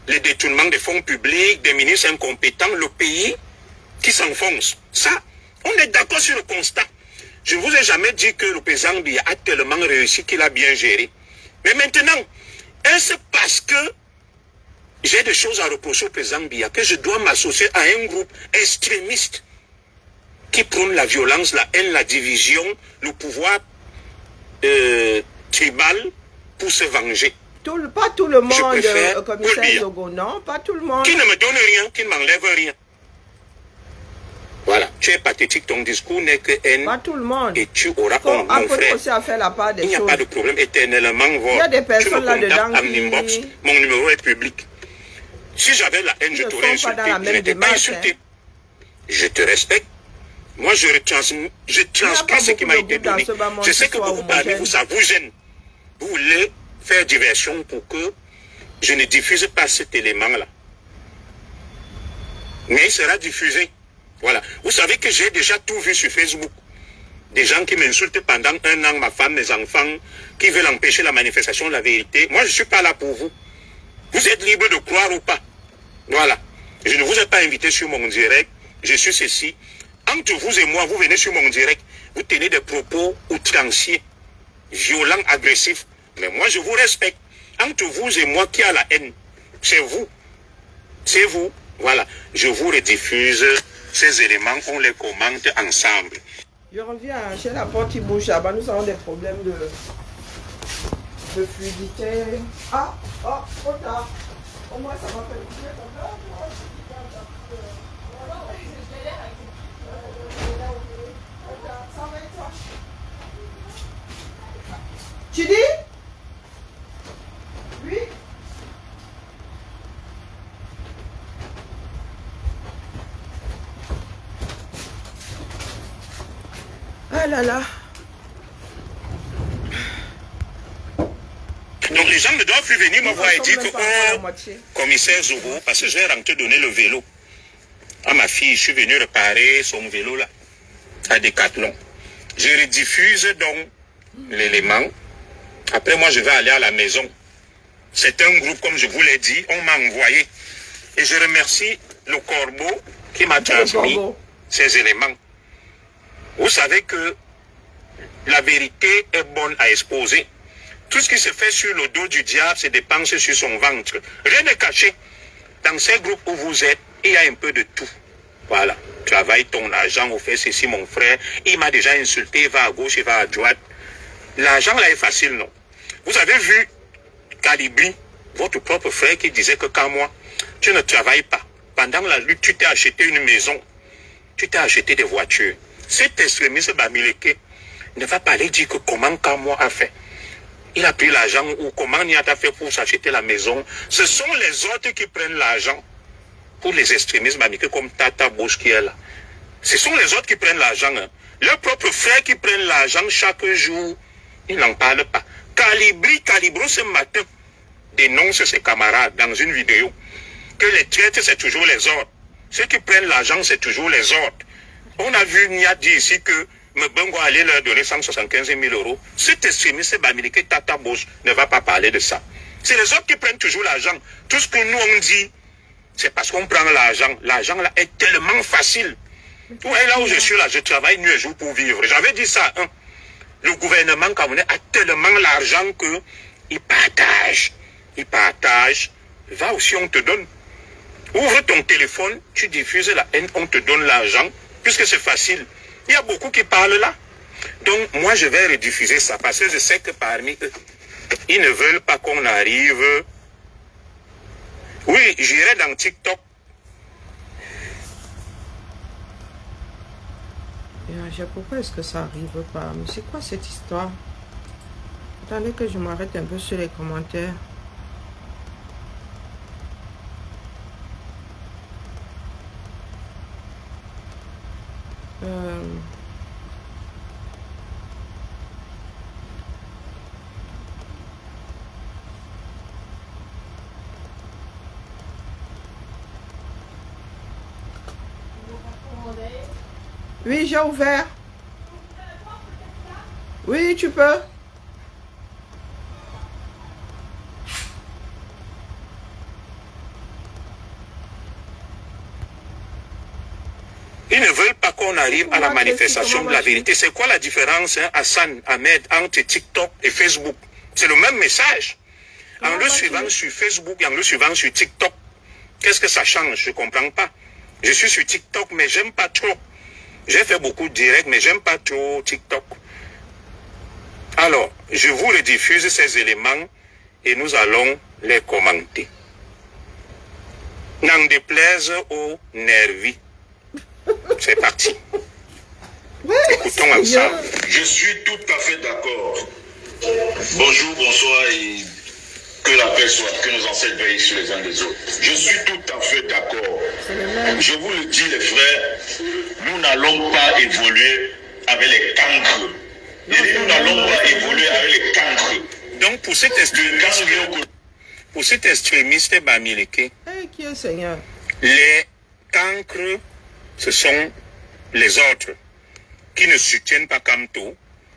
les détournements des fonds publics, des ministres incompétents, le pays qui s'enfonce. Ça, on est d'accord sur le constat. Je ne vous ai jamais dit que le président Biya a tellement réussi qu'il a bien géré. Mais maintenant, est-ce parce que j'ai des choses à reprocher au président Biya que je dois m'associer à un groupe extrémiste qui prône la violence, la haine, la division, le pouvoir tribal pour se venger? Pas tout le monde, commissaire Zogo, non, pas tout le monde. Qui ne me donne rien, qui ne m'enlève rien. Voilà, tu es pathétique, ton discours n'est que haine. Pas tout le monde. Et tu auras mon frère. Aussi à faire la part des il n'y a pas de problème éternellement. Il y a des personnes là-dedans qui... inbox, mon numéro est public. Si j'avais la haine, je t'aurais insulté. Je n'étais pas insulté. Je te respecte. Moi, je transcris ce qui m'a été donné. Je sais que beaucoup parmi vous, ça vous gêne. Vous voulez faire diversion pour que je ne diffuse pas cet élément-là. Mais il sera diffusé. Voilà. Vous savez que j'ai déjà tout vu sur Facebook. Des gens qui m'insultent pendant 1 an, ma femme, mes enfants, qui veulent empêcher la manifestation de la vérité. Moi, je ne suis pas là pour vous. Vous êtes libre de croire ou pas. Voilà. Je ne vous ai pas invité sur mon direct. Je suis ceci. Entre vous et moi, vous venez sur mon direct. Vous tenez des propos outranciers, violents, agressifs. Mais moi, je vous respecte. Entre vous et moi, qui a la haine? C'est vous. C'est vous. Voilà. Je vous rediffuse ces éléments. On les commente ensemble. Je reviens chez la porte qui bouge là-bas. Nous avons des problèmes de fluidité. Ah, oh, trop tard. Au moins, ça va faire bouger comme ça. Tu dis? Oui? Ah là là. Donc les gens ne doivent plus venir me voir et dire que commissaire Zogo, parce que j'ai rentré donner le vélo à ma fille, je suis venu réparer son vélo là, à Decathlon. Je rediffuse donc l'élément. Après moi je vais aller à la maison. C'est un groupe, comme je vous l'ai dit, on m'a envoyé. Et je remercie le corbeau qui m'a transmis ces éléments. Vous savez que la vérité est bonne à exposer. Tout ce qui se fait sur le dos du diable se dépense sur son ventre. Rien n'est caché. Dans ces groupes où vous êtes, il y a un peu de tout. Voilà. Travaille ton argent, on fait ceci, mon frère. Il m'a déjà insulté, il va à gauche, il va à droite. L'argent là est facile, non? Vous avez vu Calibri, votre propre frère, qui disait que quand moi, tu ne travailles pas. Pendant la lutte, tu t'es acheté une maison. Tu t'es acheté des voitures. Cet extrémiste Bamileke ne va pas aller dire que comment Kamwa a fait. Il a pris l'argent ou comment Niat a fait pour s'acheter la maison. Ce sont les autres qui prennent l'argent pour les extrémistes Bamileke comme Tata Bosch qui est là. Ce sont les autres qui prennent l'argent. Hein. Leurs propres frères qui prennent l'argent chaque jour, ils n'en parlent pas. Calibro ce matin dénonce ses camarades dans une vidéo que les traites c'est toujours les autres. Ceux qui prennent l'argent c'est toujours les autres. On a vu Nia dire ici que Mbongo allait leur donner 175 000 euros. Cet extrémiste bamileke Tata Bosch ne va pas parler de ça. C'est les autres qui prennent toujours l'argent. Tout ce que nous on dit, c'est parce qu'on prend l'argent. L'argent là est tellement facile. Ouais, là où je suis là, je travaille nuit et jour pour vivre. J'avais dit ça, hein. Le gouvernement camerounais a tellement l'argent que il partage. Il partage. Va aussi, on te donne. Ouvre ton téléphone, tu diffuses la haine, on te donne l'argent, puisque c'est facile. Il y a beaucoup qui parlent là. Donc, moi, je vais rediffuser ça, parce que je sais que parmi eux, ils ne veulent pas qu'on arrive. Oui, j'irai dans TikTok. Pourquoi est-ce que ça arrive pas? Mais c'est quoi cette histoire? Attendez que je m'arrête un peu sur les commentaires. Oui, j'ai ouvert. Oui, tu peux. Ils ne veulent pas qu'on arrive à la manifestation de la vérité. C'est quoi la différence, hein, Hassan, Ahmed, entre TikTok et Facebook? C'est le même message. En le suivant sur Facebook et en le suivant sur TikTok, qu'est-ce que ça change? Je ne comprends pas. Je suis sur TikTok, mais j'aime pas trop. J'ai fait beaucoup de directs, mais j'aime pas trop TikTok. Alors, je vous rediffuse ces éléments et nous allons les commenter. N'en déplaise aux nervis. C'est parti. Écoutons ensemble. Je suis tout à fait d'accord. Bonjour, bonsoir et que la paix soit, que nos ancêtres veillent sur les uns des autres. Je suis tout à fait d'accord. Je vous le dis, les frères, nous n'allons pas évoluer avec les cancres. Nous n'allons pas évoluer avec les cancres. Donc, pour cet extrémiste bamileke, Qui est Seigneur? les cancres, ce sont les autres qui ne soutiennent pas Kamto,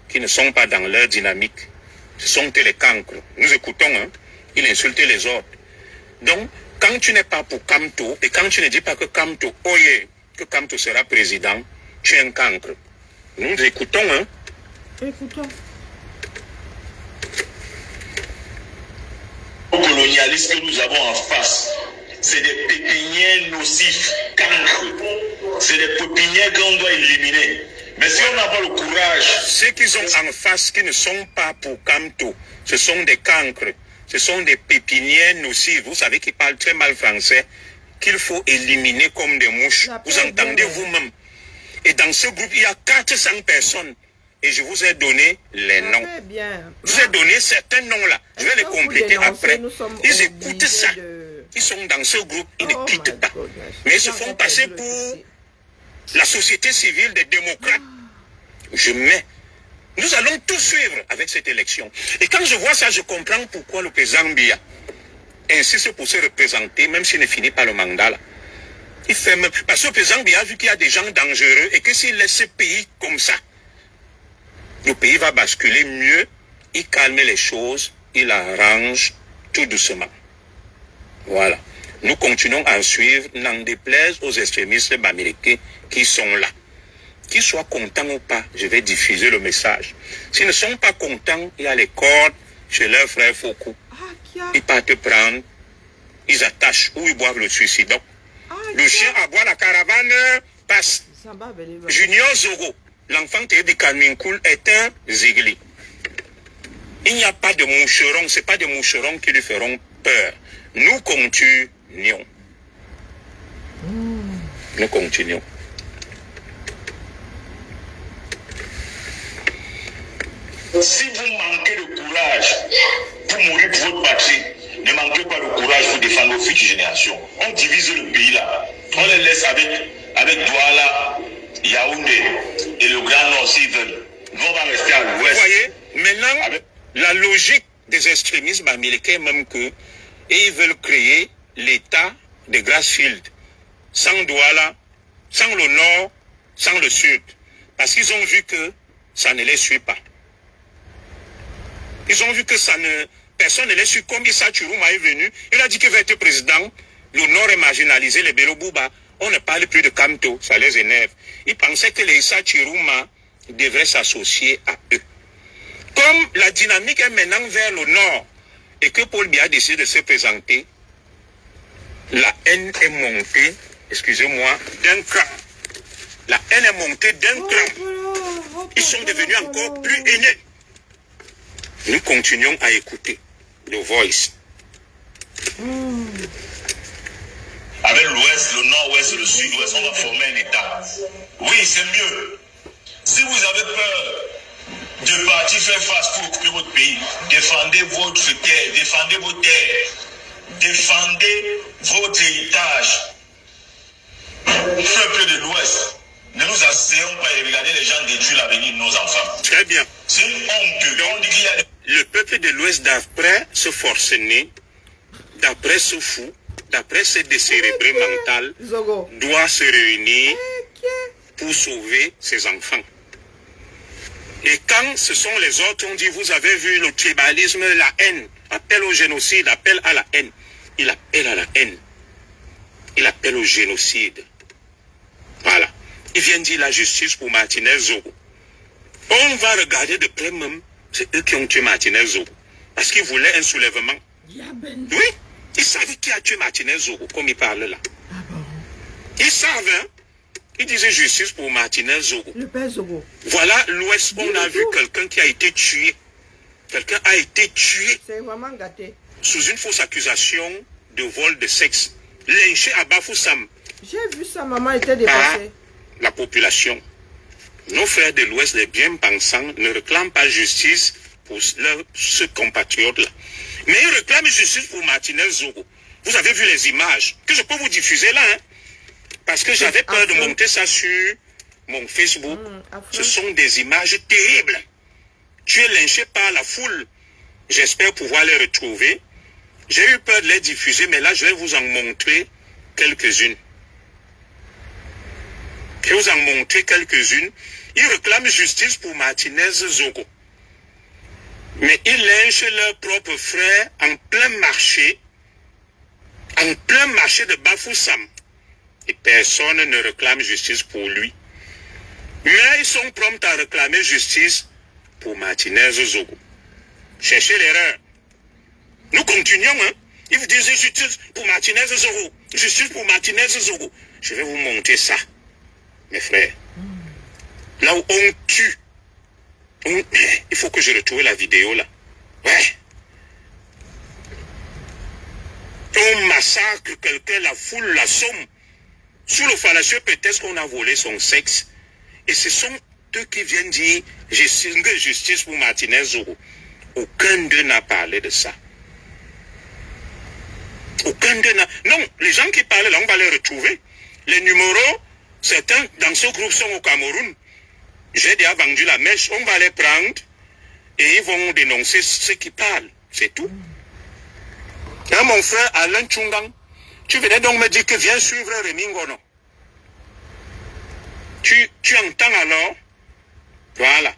qui ne sont pas dans leur dynamique. Ce sont les cancres. Nous écoutons, hein, il insulte les autres. Donc, quand tu n'es pas pour Kamto, et quand tu ne dis pas que Kamto, que Kamto sera président, tu es un cancre. Nous écoutons, hein. Écoutons. Le colonialisme que nous avons en face, c'est des pépinières nocifs, cancres. C'est des pépinières qu'on doit éliminer. Mais si on n'a pas le courage... Ceux qu'ils ont en face qui ne sont pas pour Kamto, ce sont des cancres. Ce sont des pépinières nocives. Vous savez qu'ils parlent très mal français, qu'il faut éliminer comme des mouches. Vous entendez vous-même. Et dans ce groupe, il y a 400 personnes. Et je vous ai donné les noms. Je vous ai donné certains noms là. Je vais les compléter après. Ils écoutent ça. Ils sont dans ce groupe, ils ne quittent pas. Mais ils se font passer pour la société civile des démocrates. Je mets. Nous allons tout suivre avec cette élection. Et quand je vois ça, je comprends pourquoi le président Biya insiste pour se représenter, même s'il ne finit pas le mandat là. Il fait même... Parce que le président Biya a vu qu'il y a des gens dangereux et que s'il laisse ce pays comme ça, le pays va basculer mieux, il calme les choses, il arrange tout doucement. Voilà. Nous continuons à suivre, n'en déplaise aux extrémistes bamileke qui sont là. Qu'ils soient contents ou pas, je vais diffuser le message. S'ils ne sont pas contents, il y a les cordes chez leur frère Foucault. Ils partent prendre, ils attachent ou ils boivent le suicide. Le chien aboie, la caravane passe. Junior Zogo, l'enfant de Kaminkoul est un zigli. Il n'y a pas de moucherons, ce n'est pas des moucherons qui lui feront peur. Nous continuons. Nous continuons. Si vous manquez de courage pour mourir pour votre patrie, ne manquez pas de courage pour défendre vos futures générations. On divise le pays là. On les laisse avec Douala, Yaoundé et le Grand Nord s'ils veulent. Nous on va rester à l'ouest. Vous voyez, maintenant, la logique des extrémistes américains même que, et ils veulent créer l'état de Grassfield. Sans Douala, sans le Nord, sans le Sud. Parce qu'ils ont vu que ça ne les suit pas. Ils ont vu que personne ne les suit. Comme Issa Chirouma est venu, il a dit qu'il va être président. Le Nord est marginalisé, les Belobouba. On ne parle plus de Kamto, ça les énerve. Ils pensaient que les Issa Chirouma devraient s'associer à eux. Comme la dynamique est maintenant vers le Nord et que Paul Biya a décidé de se présenter, la haine est montée, excusez-moi, d'un cran. La haine est montée d'un cran. Ils sont devenus encore plus haineux. Nous continuons à écouter The Voice. Avec l'Ouest, le Nord-Ouest et le Sud-Ouest, on va former un État. Oui, c'est mieux. Si vous avez peur de partir faire face pour occuper votre pays, défendez votre terre, défendez vos terres, défendez votre héritage. Peuple de l'Ouest, ne nous asseyons pas et regardez les gens détruire l'avenir de nos enfants. Très bien. C'est une honte. On dit qu'il y a des... Le peuple de l'Ouest, d'après ce forcené, d'après ce fou, d'après ce décérébré mental, doit se réunir pour sauver ses enfants. Et quand ce sont les autres, on dit, vous avez vu le tribalisme, la haine, appel au génocide, appel à la haine. Il appelle à la haine. Il appelle au génocide. Voilà. Il vient dire la justice pour Martinez Zogo. On va regarder de près même, c'est eux qui ont tué Martinez Zogo. Parce qu'ils voulaient un soulèvement. Oui, ils savaient qui a tué Martinez Zogo, comme il parle là. Ils savent, hein. Ils disaient justice pour Martinez Zogo. Le père Zogo. Voilà l'Ouest, on a vu quelqu'un qui a été tué. Quelqu'un a été tué. C'est vraiment gâté. Sous une fausse accusation de vol de sexe. Lynché à Bafoussam. J'ai vu sa maman était dépassée. La population. Nos frères de l'Ouest, les bien-pensants, ne réclament pas justice pour ce compatriote-là. Mais ils réclament justice pour Martinez Zogo. Vous avez vu les images que je peux vous diffuser là, hein? Parce que j'avais peur de monter ça sur mon Facebook. Ce sont des images terribles. Tu es lynché par la foule. J'espère pouvoir les retrouver. J'ai eu peur de les diffuser, mais là, je vais vous en montrer quelques-unes. Je vais vous en montrer quelques-unes. Ils réclament justice pour Martinez Zogo. Mais ils lynchent leurs propres frères en plein marché de Bafoussam. Et personne ne réclame justice pour lui. Mais ils sont prompts à réclamer justice pour Martinez Zogo. Cherchez l'erreur. Nous continuons, hein. Ils vous disent justice pour Martinez Zogo. Justice pour Martinez Zogo. Je vais vous montrer ça, mes frères. Là où on tue. Il faut que je retrouve la vidéo là. Ouais. On massacre quelqu'un, la foule l'assomme. Sous le fallacieux prétexte qu'on a volé son sexe. Et ce sont eux qui viennent dire justice pour Martinez Zogo. Aucun d'eux n'a parlé de ça. Aucun d'eux n'a... Non, les gens qui parlent là, on va les retrouver. Les numéros, certains dans ce groupe sont au Cameroun. J'ai déjà vendu la mèche, on va les prendre et ils vont dénoncer ceux qui parlent. C'est tout. Hein, mon frère Alain Tchungang, tu venais donc me dire que viens suivre Rémi Ngono. Tu entends alors? Voilà.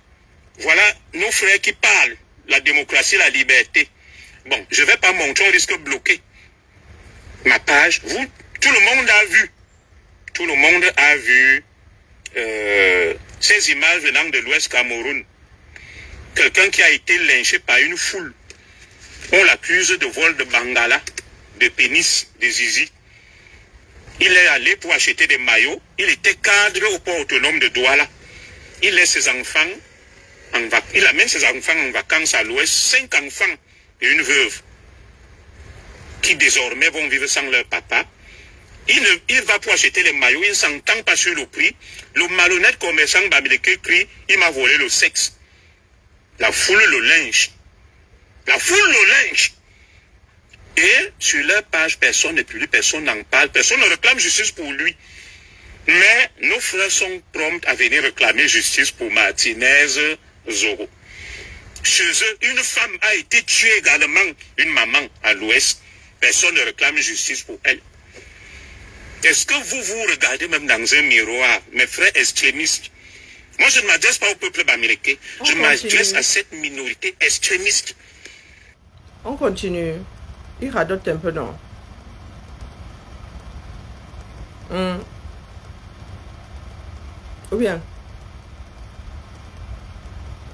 Voilà nos frères qui parlent. La démocratie, la liberté. Bon, je ne vais pas montrer, on risque de bloquer ma page. Vous, tout le monde a vu. Tout le monde a vu ces images venant de l'Ouest Cameroun. Quelqu'un qui a été lynché par une foule. On l'accuse de vol de Bangala, de pénis, de zizi. Il est allé pour acheter des maillots. Il était cadre au port autonome de Douala. Il laisse ses enfants il amène ses enfants en vacances à l'Ouest, 5 enfants et une veuve, qui désormais vont vivre sans leur papa. Il va pour acheter les maillots, il ne s'entend pas sur le prix. Le malhonnête commerçant Bamileke crie, il m'a volé le sexe. La foule le lynche. La foule le lynche. Et sur leur page, personne ne publie, personne n'en parle, personne ne réclame justice pour lui. Mais nos frères sont prompts à venir réclamer justice pour Martinez Zogo. Chez eux, une femme a été tuée également, une maman à l'Ouest. Personne ne réclame justice pour elle. Est-ce que vous vous regardez même dans un miroir, mes frères extrémistes? Moi, je ne m'adresse pas au peuple américain. Je m'adresse à cette minorité extrémiste. On continue. Il radote un peu, non? Ou bien?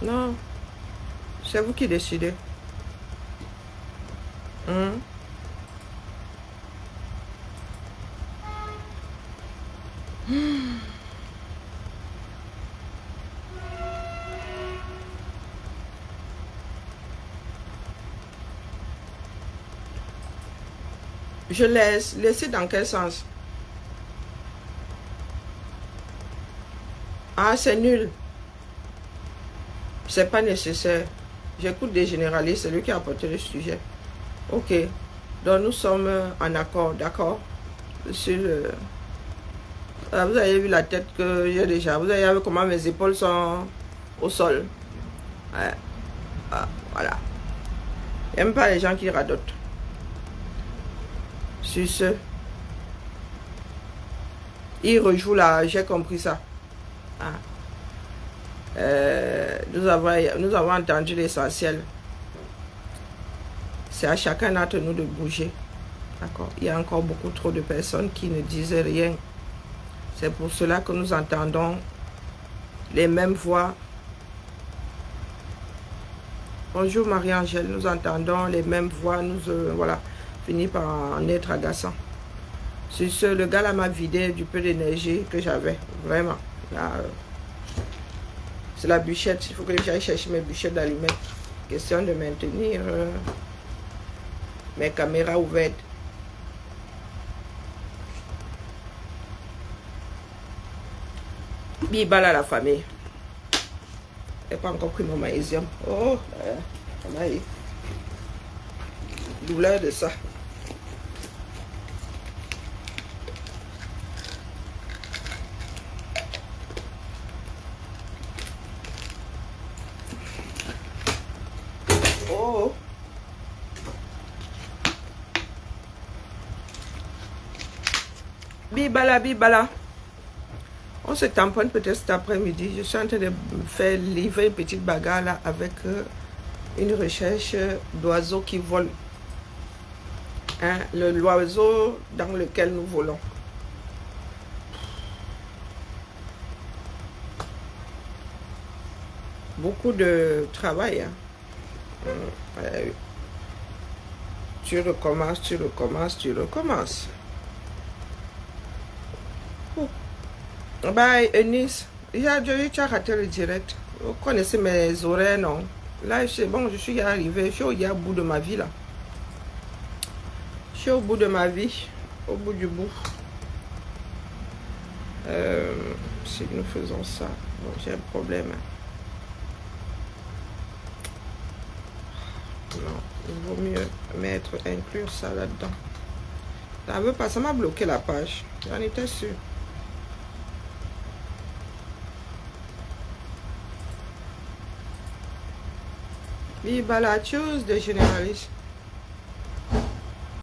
Non. C'est vous qui décidez. Je laisse. Laisser dans quel sens? Ah, c'est nul. C'est pas nécessaire. J'écoute des généralistes, c'est lui qui a apporté le sujet. Ok. Donc nous sommes en accord, d'accord? Sur le... Ah, vous avez vu la tête que j'ai déjà. Vous avez vu comment mes épaules sont au sol. Ouais. Ah, voilà. J'aime pas les gens qui radotent. Sur ce. Il rejoue là, j'ai compris ça. Ah. Nous avons entendu l'essentiel. C'est à chacun d'entre nous de bouger. D'accord? Il y a encore beaucoup trop de personnes qui ne disent rien. C'est pour cela que nous entendons les mêmes voix. Bonjour Marie-Angèle, nous entendons les mêmes voix. Nous, voilà, fini par en être agaçant. Sur ce, le gars là m'a vidé du peu d'énergie que j'avais. Vraiment. Là, c'est la bûchette. Il faut que j'aille chercher mes bûchettes d'allumettes. Question de maintenir mes caméras ouvertes. Bibala la famille. Je n'ai pas encore pris mon magnésium. Oh, on a eu douleur de ça. Oh. Bibala, bibala. On se tamponne peut-être cet après-midi. Je suis en train de faire livrer une petite bagarre là avec une recherche d'oiseaux qui volent. Hein, l'oiseau dans lequel nous volons. Beaucoup de travail. Hein. Tu recommences, tu recommences, tu recommences. Bah, Eunice, tu as raté le direct. Vous connaissez mes oreilles, non? Là, c'est bon, je suis arrivé. Je suis au bout de ma vie, là. Je suis au bout de ma vie. Au bout du bout. Si nous faisons ça, bon, j'ai un problème. Non, il vaut mieux mettre, inclure ça là-dedans. Ça veut pas, ça m'a bloqué la page. J'en étais sûre. Viva la chose de généraliste.